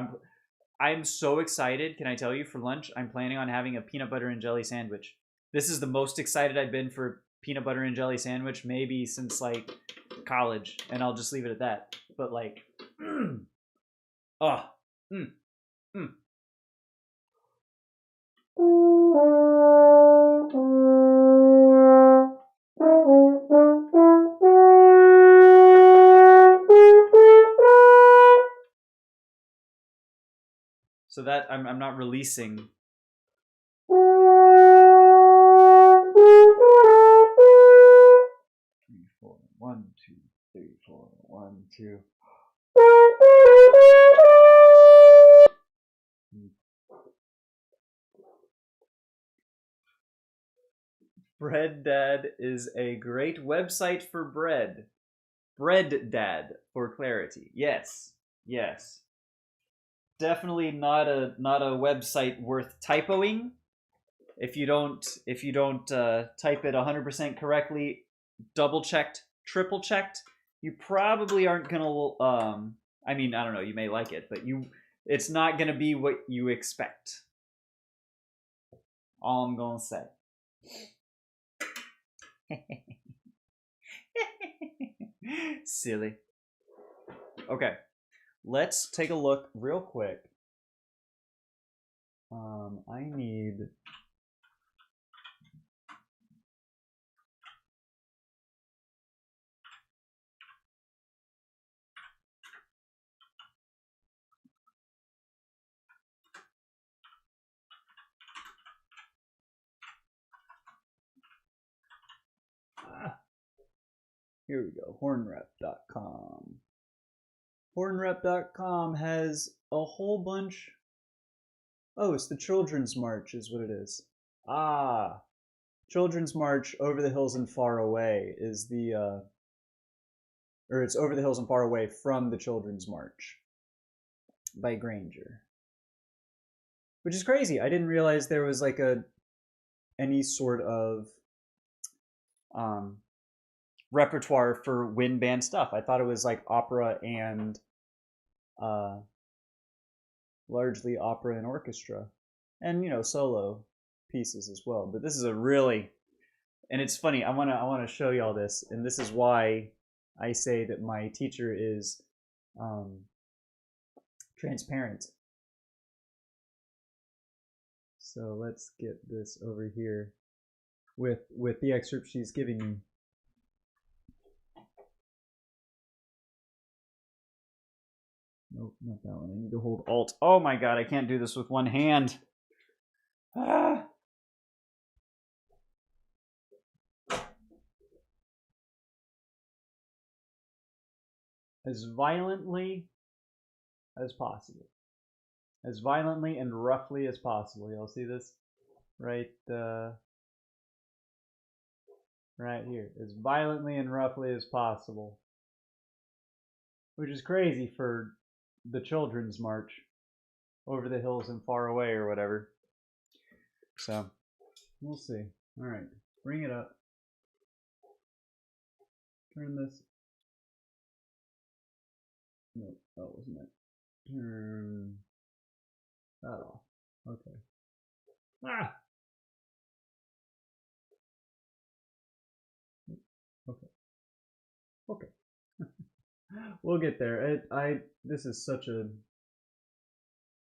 I'm so excited. Can I tell you, for lunch, I'm planning on having a peanut butter and jelly sandwich. This is the most excited I've been for a peanut butter and jelly sandwich maybe since like college, and I'll just leave it at that. But like, oh, mm, mm. So that I'm not releasing. 3, 4, 1, 2, 3, 4, 1, 2. Bread Dad is a great website for bread. Bread Dad, for clarity. Yes. Definitely not a website worth typoing. If you don't type it 100% correctly, double checked, triple checked, you probably aren't gonna. I mean, I don't know. You may like it, but it's not gonna be what you expect. All I'm gonna say. Silly. Okay, let's take a look real quick. I need. Here we go, hornrep.com. Hornrep.com has a whole bunch. Oh, it's the Children's March is what it is. Children's March Over the Hills and Far Away is the, or it's Over the Hills and Far Away from the Children's March by Granger. Which is crazy. I didn't realize there was like any sort of repertoire for wind band stuff. I thought it was like opera and largely opera and orchestra, and solo pieces as well. But this is a really, and it's funny. I want to show y'all this, and this is why I say that my teacher is transparent. So let's get this over here with the excerpt she's giving me. Nope, not that one. I need to hold Alt. Oh my god, I can't do this with one hand. As violently as possible. As violently and roughly as possible. Y'all see this? Right here. As violently and roughly as possible. Which is crazy for the Children's March. Over the Hills and Far Away or whatever. So we'll see. All right, bring it up. Turn this. No, that wasn't it. Turn that off. Okay. Ah. Okay. Okay. We'll get there. This is such a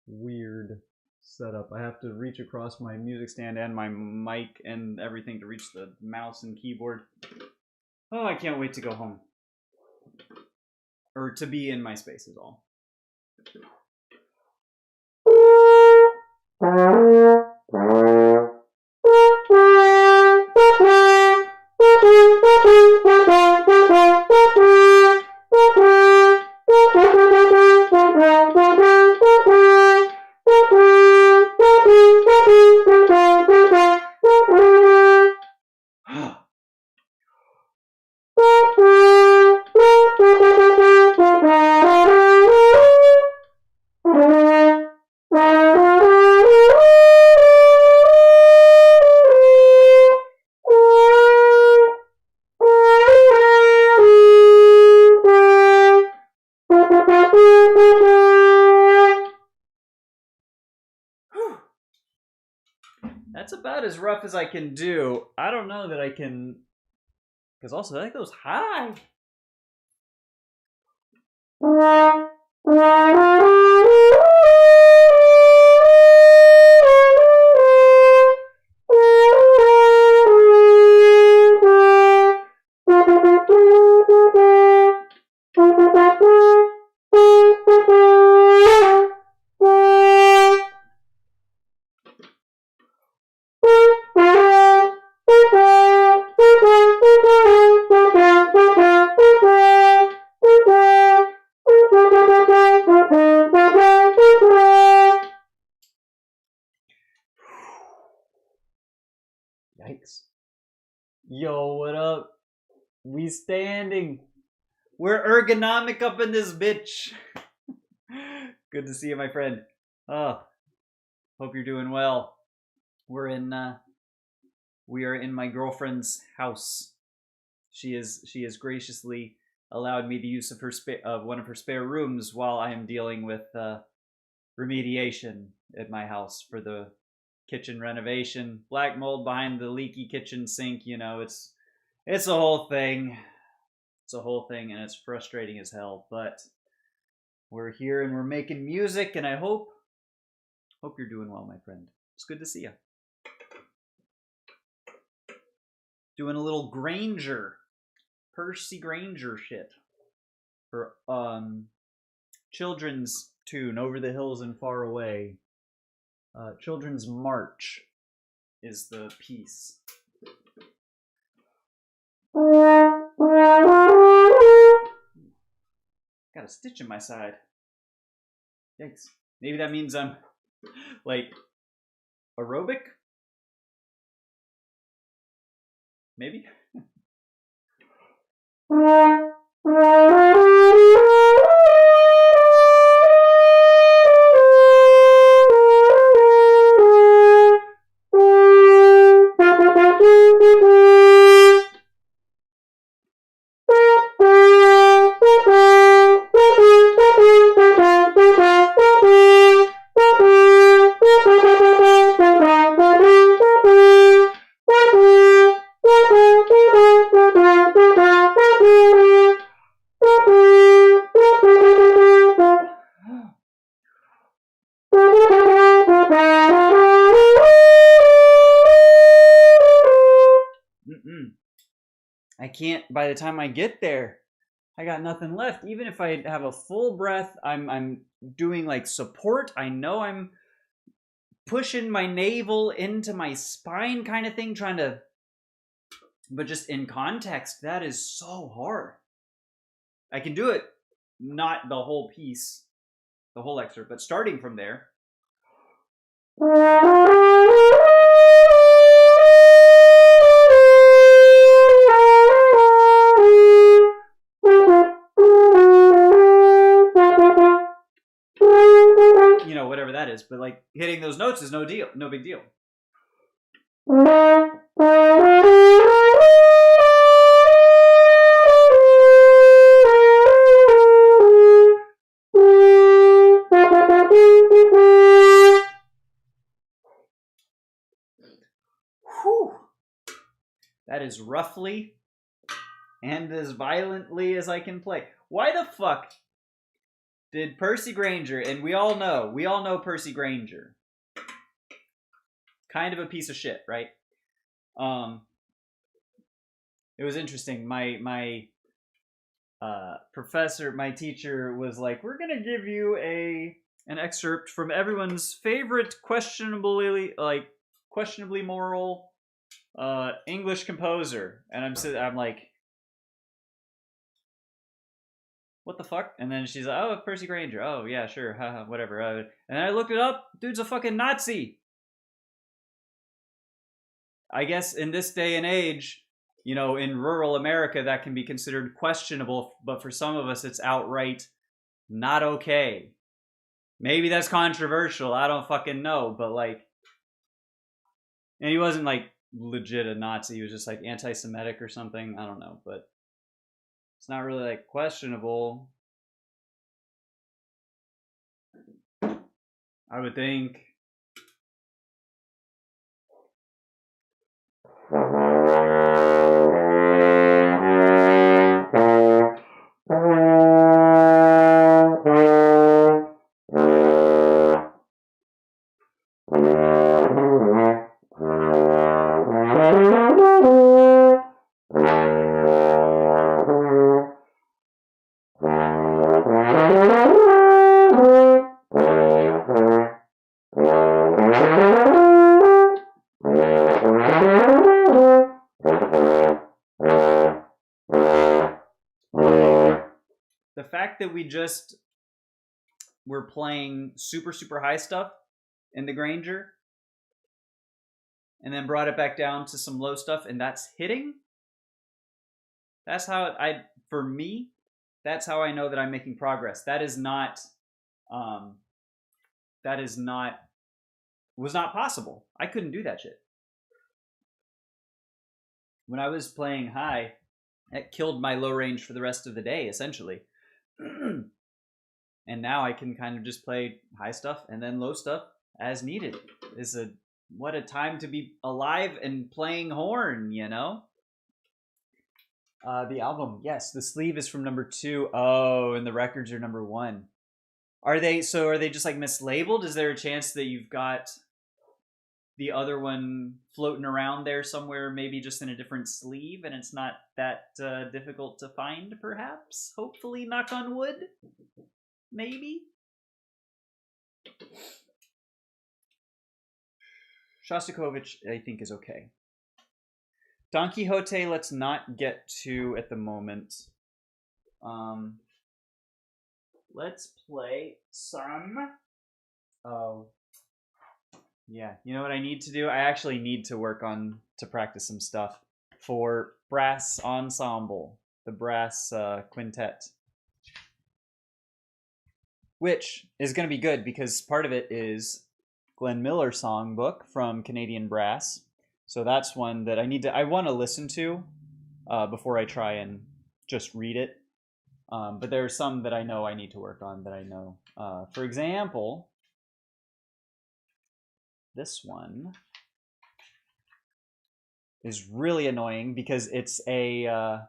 weird setup. I have to reach across my music stand and my mic and everything to reach the mouse and keyboard. Oh, I can't wait to go home. Or to be in my space is all. That's about as rough as I can do. I don't know that I can, because also that goes high. Yikes. Yo, what up? We standing. We're ergonomic up in this bitch. Good to see you, my friend. Oh, hope you're doing well. We are in my girlfriend's house. She has graciously allowed me the use of one of her spare rooms while I am dealing with remediation at my house for the kitchen renovation. Black mold behind the leaky kitchen sink. You know, it's a whole thing. It's a whole thing, and it's frustrating as hell. But we're here and we're making music, and I hope you're doing well, my friend. It's good to see you. Doing a little Percy Granger shit for children's tune, Over the Hills and Far Away. Children's March is the piece. Got a stitch in my side. Yikes. Maybe that means I'm like aerobic? Maybe? I can't, by the time I get there, I got nothing left. Even if I have a full breath, I'm doing like support. I know I'm pushing my navel into my spine kind of thing, but just in context, that is so hard. I can do it, not the whole piece, the whole excerpt, but starting from there. You know, whatever that is, but like hitting those notes is no big deal. Whew. That is roughly and as violently as I can play. Why the fuck did Percy Granger, and we all know Percy Granger, kind of a piece of shit, right? It was interesting. My professor, my teacher was like, "We're gonna give you an excerpt from everyone's favorite questionably moral English composer," and I'm like, what the fuck? And then she's like, "Oh, Percy Granger. Oh yeah, sure, haha, whatever." And I looked it up. Dude's a fucking Nazi. I guess in this day and age, you know, in rural America, that can be considered questionable, but for some of us, it's outright not okay. Maybe that's controversial. I don't fucking know, but like, and he wasn't like legit a Nazi. He was just like anti-Semitic or something. I don't know, but it's not really like questionable, I would think. The fact that we just were playing super, super high stuff in the Granger and then brought it back down to some low stuff and that's hitting, that's how for me, that's how I know that I'm making progress. That is not, was not possible. I couldn't do that shit. When I was playing high, it killed my low range for the rest of the day, essentially. And now I can kind of just play high stuff and then low stuff as needed. What a time to be alive and playing horn, you know? The album, yes, the sleeve is from #2. Oh, and the records are #1. Are they just like mislabeled? Is there a chance that you've got the other one floating around there somewhere, maybe just in a different sleeve, and it's not that difficult to find, perhaps? Hopefully, knock on wood. Maybe? Shostakovich, I think, is okay. Don Quixote, let's not get to at the moment. Let's play some... Oh. Yeah, you know what I need to do? I actually need to practice some stuff for brass ensemble, the brass quintet. Which is going to be good because part of it is Glenn Miller's songbook from Canadian Brass. So that's one that I want to listen to before I try and just read it. But there are some that I know I need to work on that I know. For example, this one is really annoying because it's I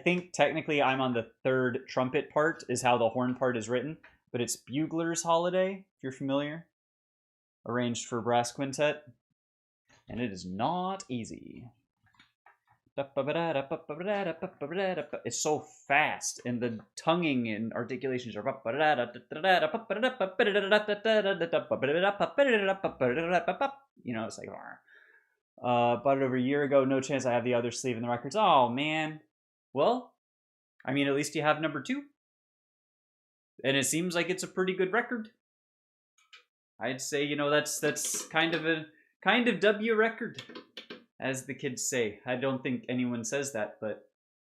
think technically I'm on the third trumpet part is how the horn part is written, but it's Bugler's Holiday, if you're familiar, arranged for brass quintet, and it is not easy. It's so fast, and the tonguing and articulations are... You know, it's like... Bought it over a year ago, no chance I have the other sleeve in the records. Oh, man. Well, I mean, at least you have #2. And it seems like it's a pretty good record. I'd say, you know, that's kind of W record, as the kids say. I don't think anyone says that, but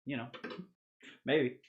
you know, maybe.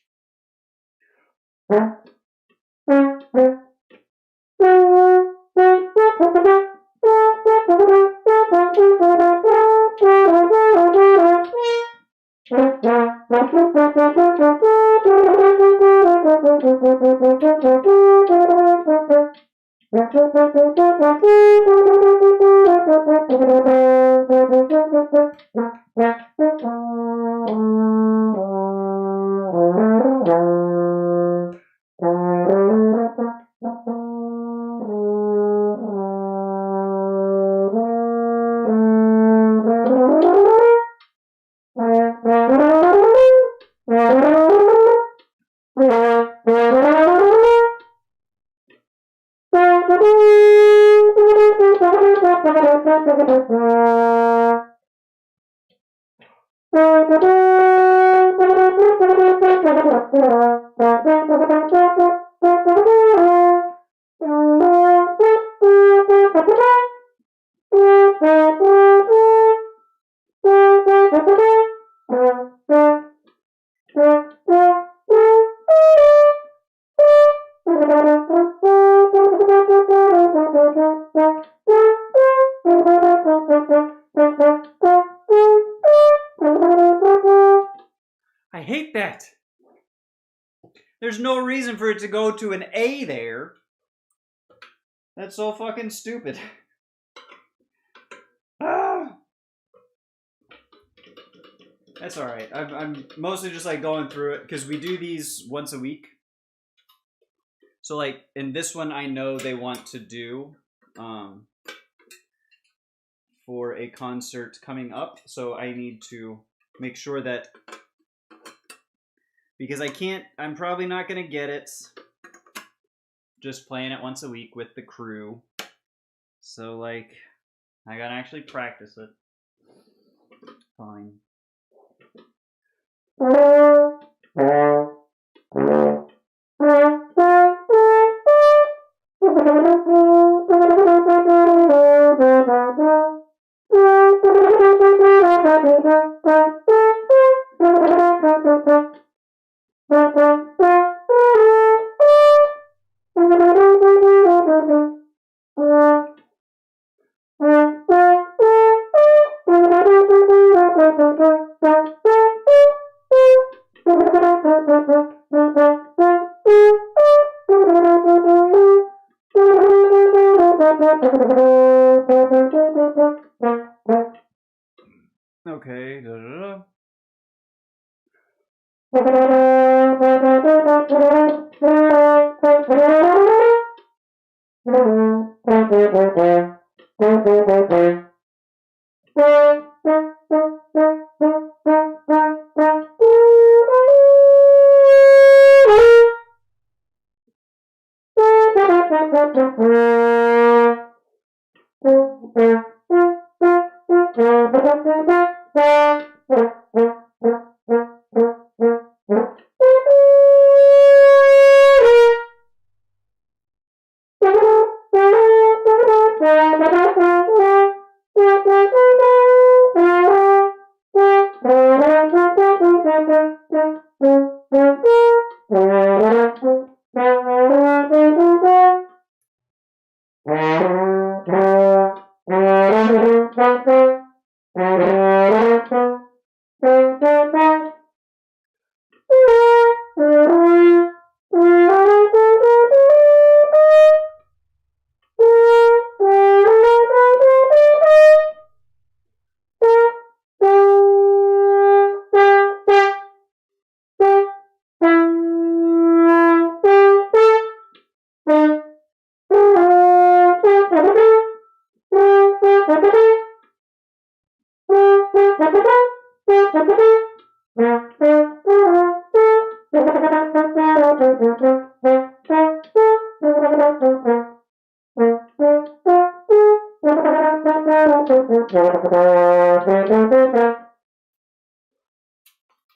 I hate that. There's no reason for it to go to an A there. That's so fucking stupid. Ah. That's alright. I'm mostly just like going through it because we do these once a week. So like in this one I know they want to do for a concert coming up. So I need to make sure that, because I'm probably not going to get it just playing it once a week with the crew. So like I got to actually practice it. Fine. Okay.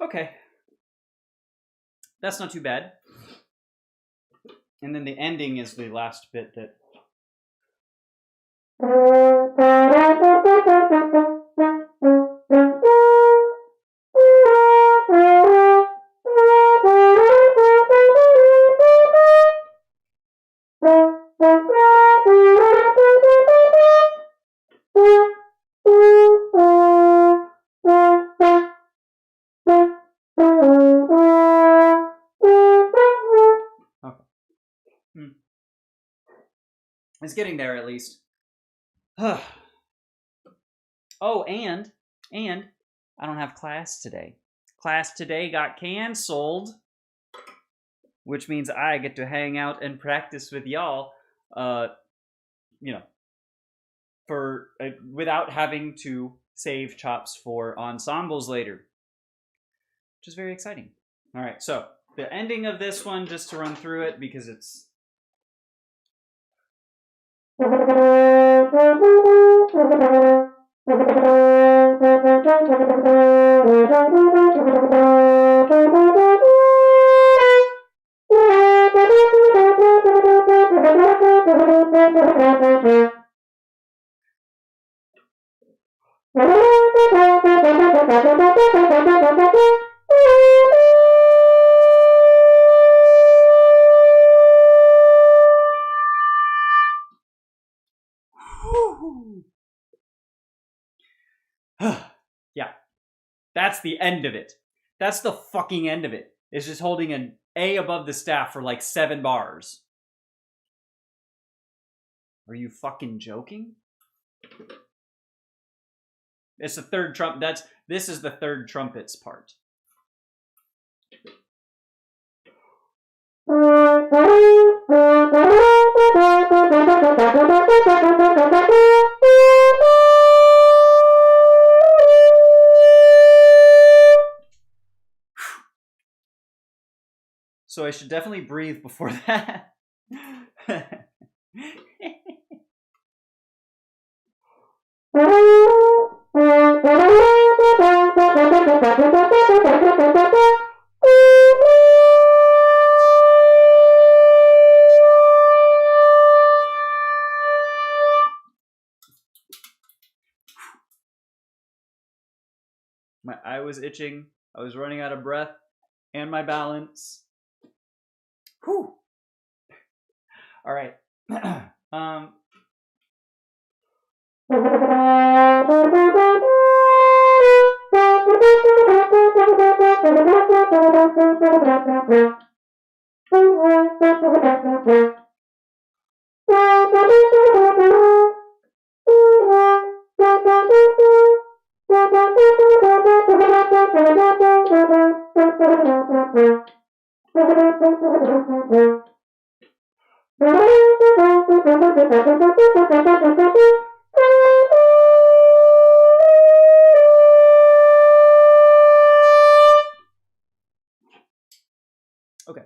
Okay. That's not too bad. And then the ending is the last bit that... It's getting there at least. Oh, and I don't have class today. Class today got canceled, which means I get to hang out and practice with y'all, you know, for without having to save chops for ensembles later, which is very exciting. All right, so the ending of this one, just to run through it because it's yeah, that's the end of it. That's the fucking end of it. It's just holding an A above the staff for like 7 bars. Are you fucking joking? It's the third trumpet. This is the third trumpets part. So I should definitely breathe before that. My eye was itching. I was running out of breath and my balance. Whew. All right. Okay.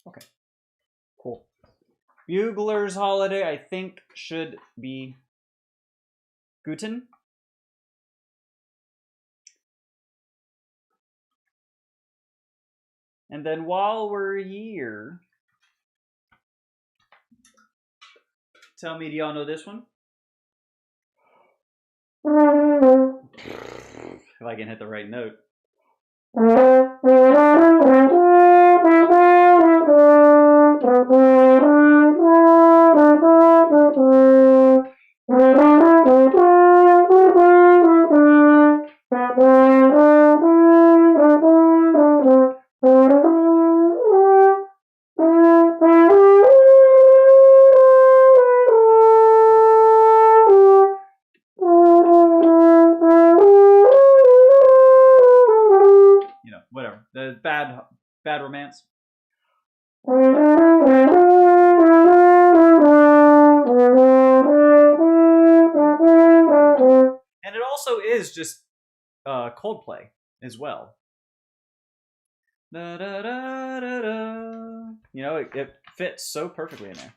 Okay. Cool. Bugler's Holiday, I think, should be Guten. And then while we're here, tell me, do y'all know this one? If I can hit the right note. know, whatever. The bad romance. And it also is just Coldplay as well. Da, da, da, da, da. You know, it fits so perfectly in there.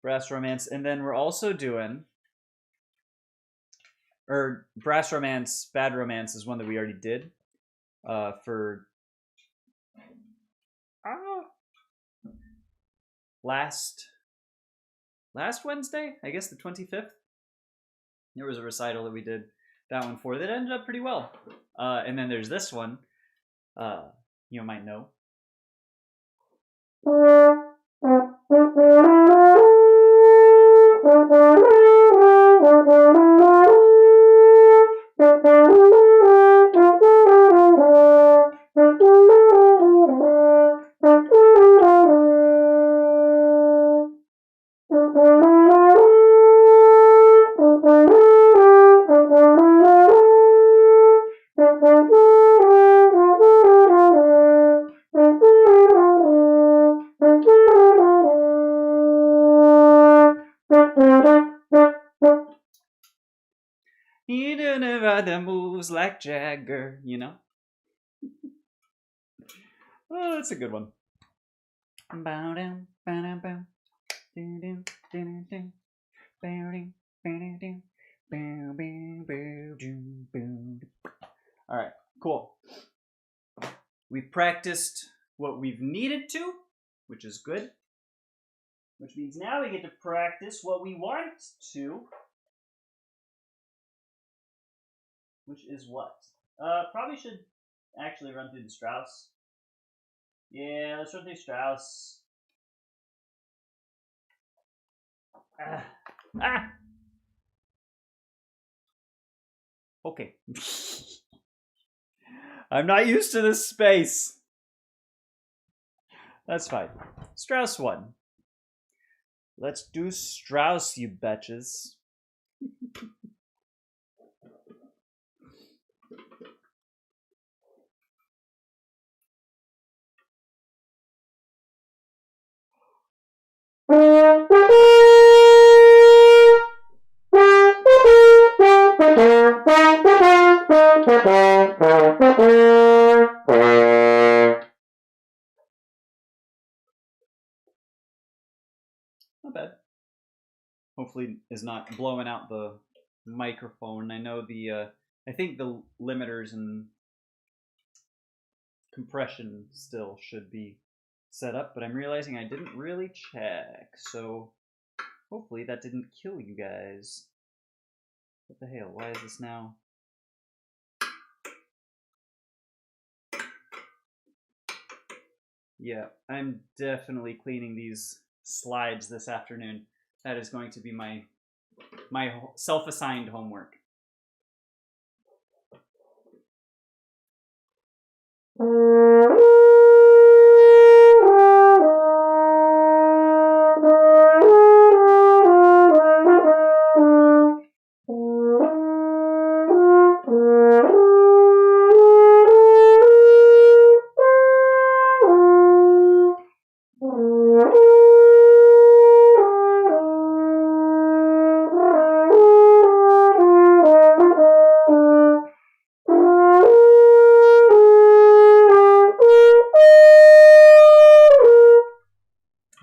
Brass Romance. And then we're also doing, or Brass Romance, Bad Romance is one that we already did for last Wednesday, I guess the 25th. There was a recital that we did that one for that ended up pretty well. And then there's this one, you might know. You don't know about the moves like Jagger, you know? Oh, that's a good one. Alright, cool. We've practiced what we've needed to, which is good. Which means now we get to practice what we want to. Which is what? Probably should actually run through the Strauss. Yeah, let's run through Strauss. Okay. I'm not used to this space. That's fine. Strauss 1. Let's do Strauss, you betches. Not bad. Hopefully is not blowing out the microphone. I know I think the limiters and compression still should be set up, but I'm realizing I didn't really check, so hopefully that didn't kill you guys. What the hell? Why is this now? Yeah, I'm definitely cleaning these slides this afternoon. That is going to be my self-assigned homework.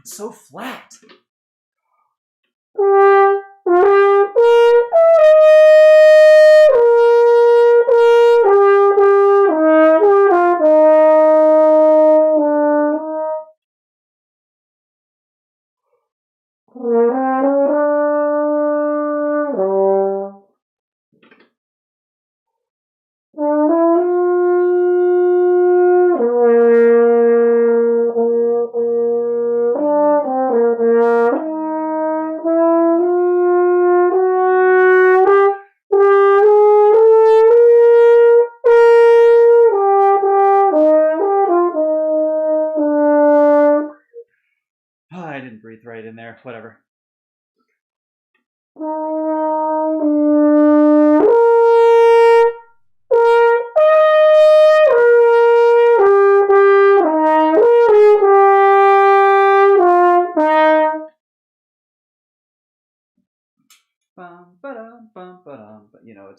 So flat. I didn't breathe right in there. Whatever.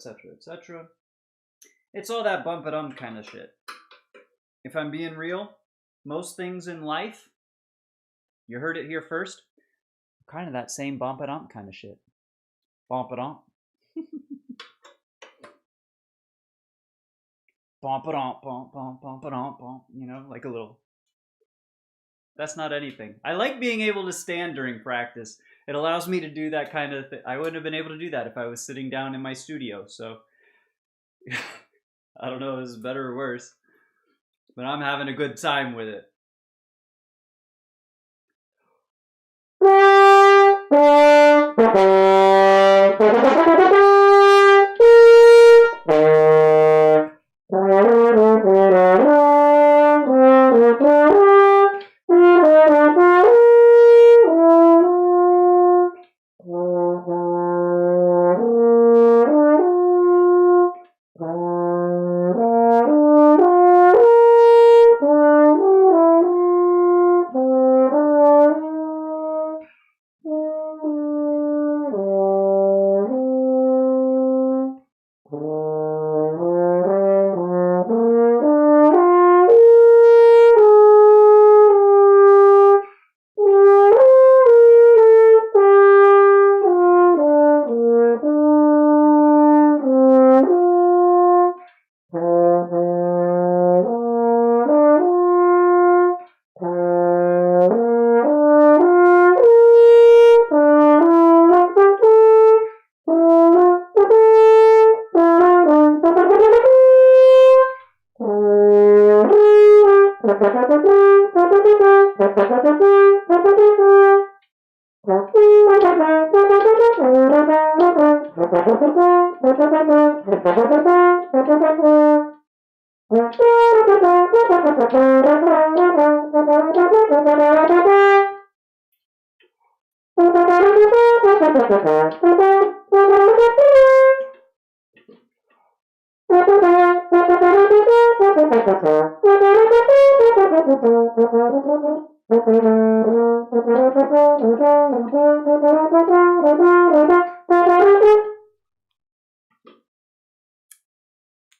etc., etc. It's all that bump-a-dum kind of shit. If I'm being real, most things in life, you heard it here first, kind of that same bump-a-dum kind of shit. Bump-a-dum. Bump-a-dum, bump, bump, bump-a-dum, bump. You know, like a little... That's not anything. I like being able to stand during practice. It allows me to do that kind of thing. I wouldn't have been able to do that if I was sitting down in my studio. So I don't know if this is better or worse, but I'm having a good time with it.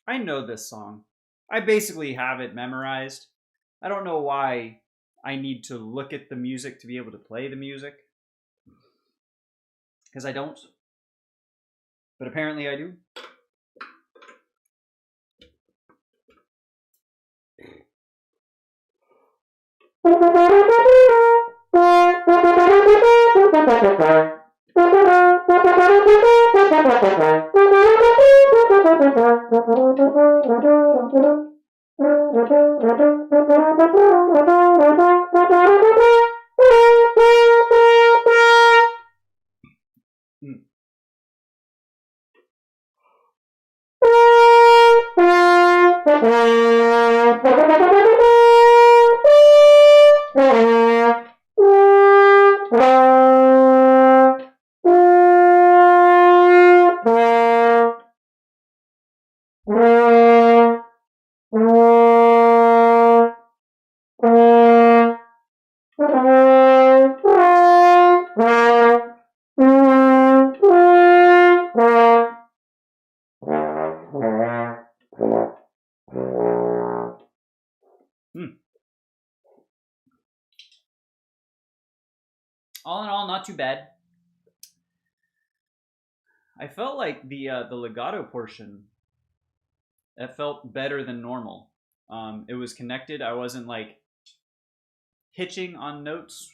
I know this song. I basically have it memorized. I don't know why I need to look at the music to be able to play the music. Because I don't. But apparently I do. All in all, not too bad. I felt like the legato portion, it felt better than normal. It was connected. I wasn't like hitching on notes.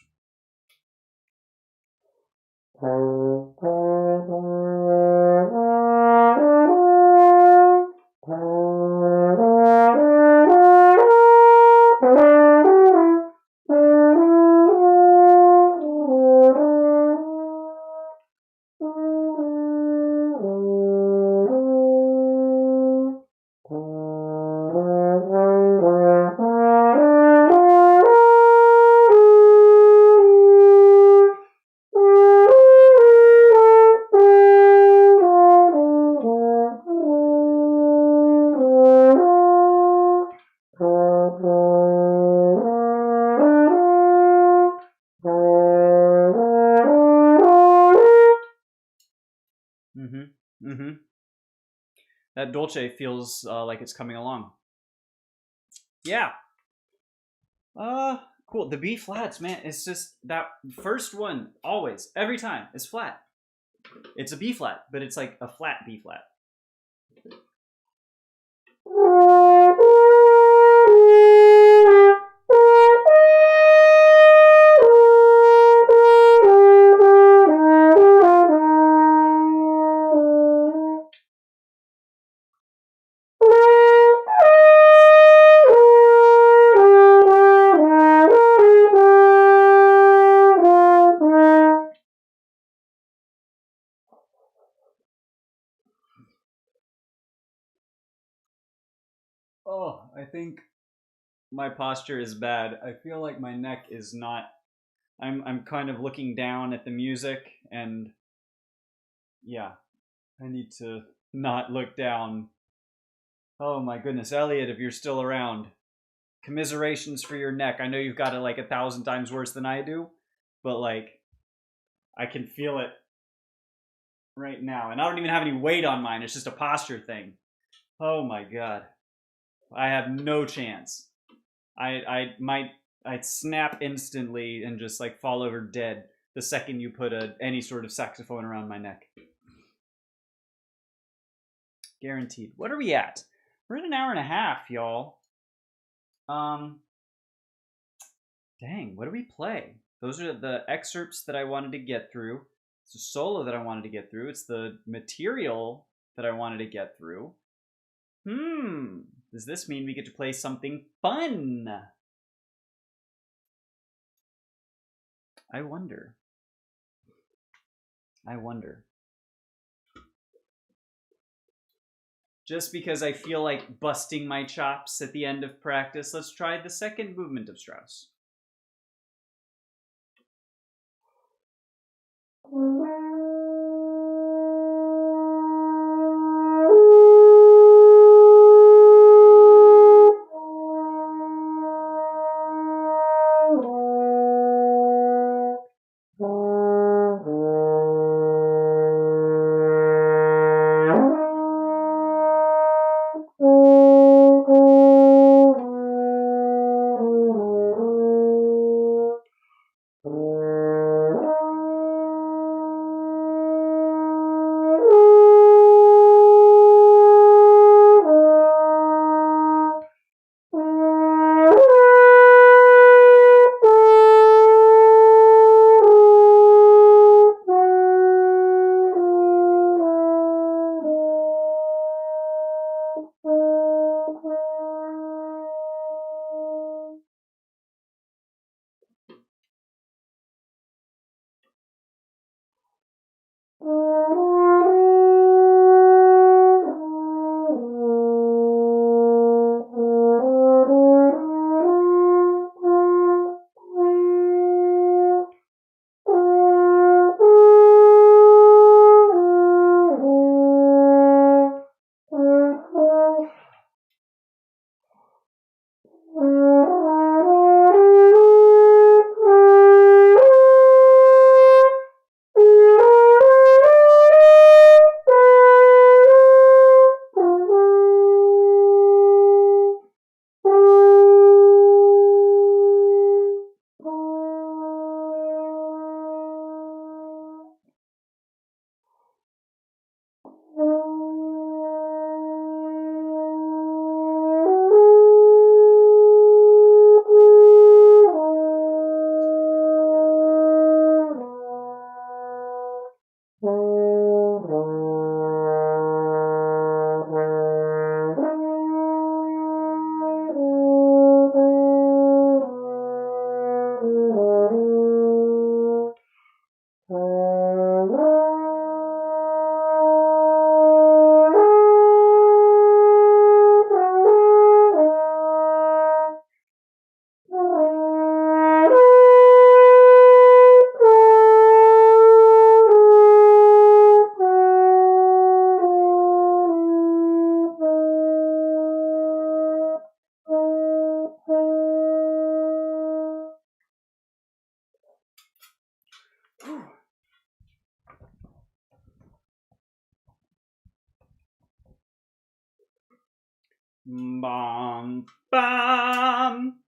that Dolce feels like it's coming along. Yeah. Cool. The B flats, man. It's just that first one always, every time, is flat. It's a B flat, but it's like a flat B flat. Oh, I think my posture is bad. I feel like my neck is not. I'm kind of looking down at the music, and yeah, I need to not look down. Oh my goodness, Elliot, if you're still around, commiserations for your neck. I know you've got it like 1,000 times worse than I do, but like I can feel it right now, and I don't even have any weight on mine. It's just a posture thing. Oh my god, I have no chance. I'd snap instantly and just like fall over dead the second you put any sort of saxophone around my neck. Guaranteed. What are we at? We're at an hour and a half, y'all. Dang, what do we play? Those are the excerpts that I wanted to get through. It's a solo that I wanted to get through. It's the material that I wanted to get through. Does this mean we get to play something fun? I wonder. Just because I feel like busting my chops at the end of practice, let's try the second movement of Strauss. bum, bum.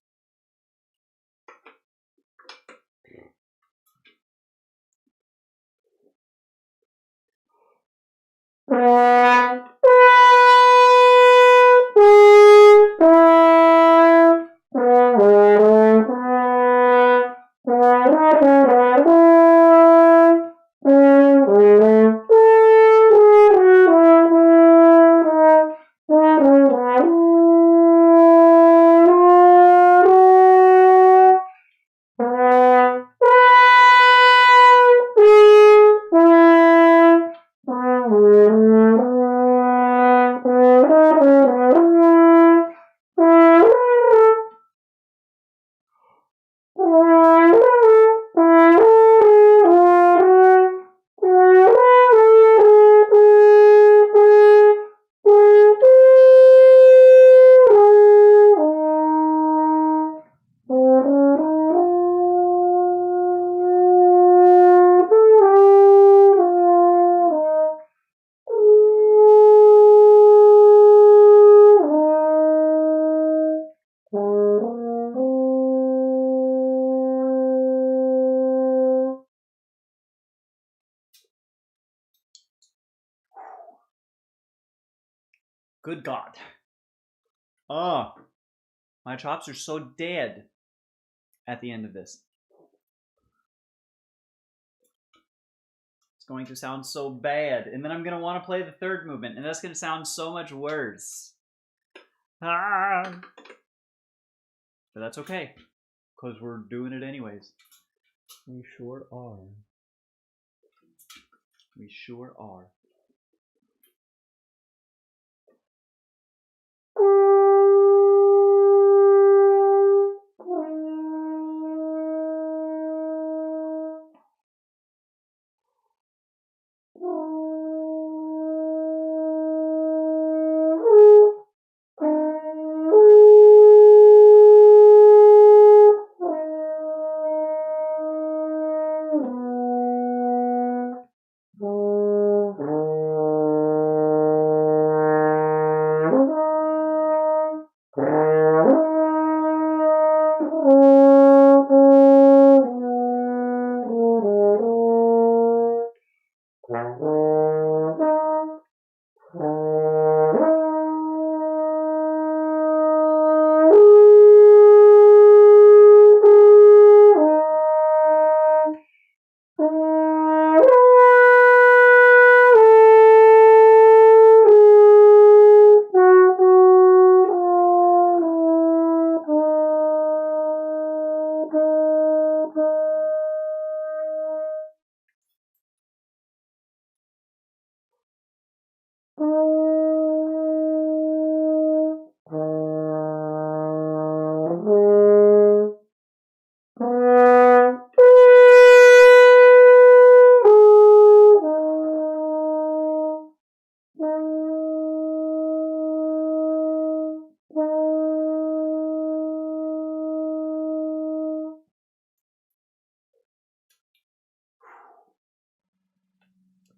Good God. Oh, my chops are so dead at the end of this. It's going to sound so bad. And then I'm going to want to play the third movement, and that's going to sound so much worse. Ah. But that's okay, because we're doing it anyways. We sure are. We sure are.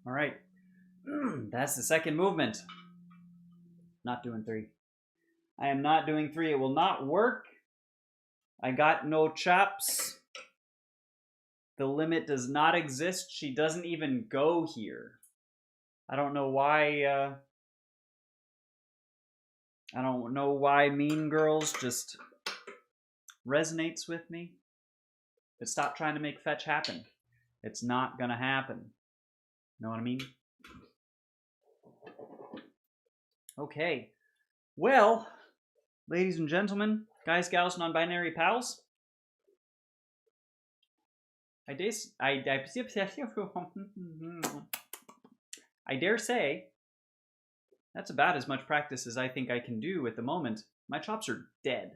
All right. That's the second movement. Not doing 3. I am not doing 3. It will not work. I got no chops. The limit does not exist. She doesn't even go here. I don't know why. I don't know why Mean Girls just resonates with me. But stop trying to make fetch happen. It's not gonna happen. Know what I mean? Okay. Well, ladies and gentlemen, guys, gals, non-binary pals, I dare say that's about as much practice as I think I can do at the moment. My chops are dead.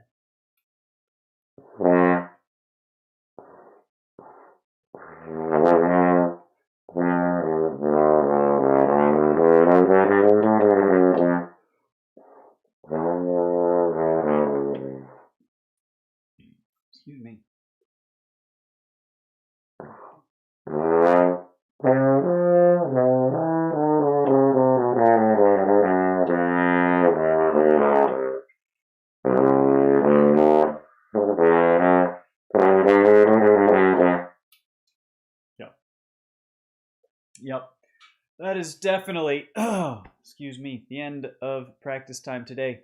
Excuse me. Yep. That is definitely, excuse me, the end of practice time today.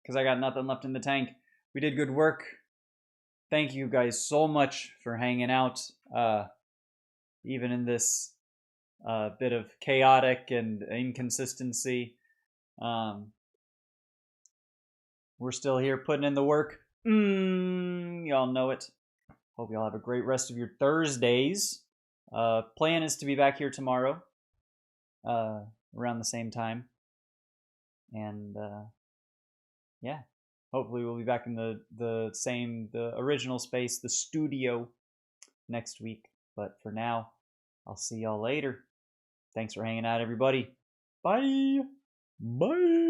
Because I got nothing left in the tank. We did good work. Thank you guys so much for hanging out, even in this bit of chaotic and inconsistency. We're still here putting in the work. Y'all know it. Hope y'all have a great rest of your Thursdays. Plan is to be back here tomorrow, around the same time, and yeah, hopefully we'll be back in the original space, the studio, next week. But for now, I'll see y'all later. Thanks for hanging out, everybody. Bye. Bye.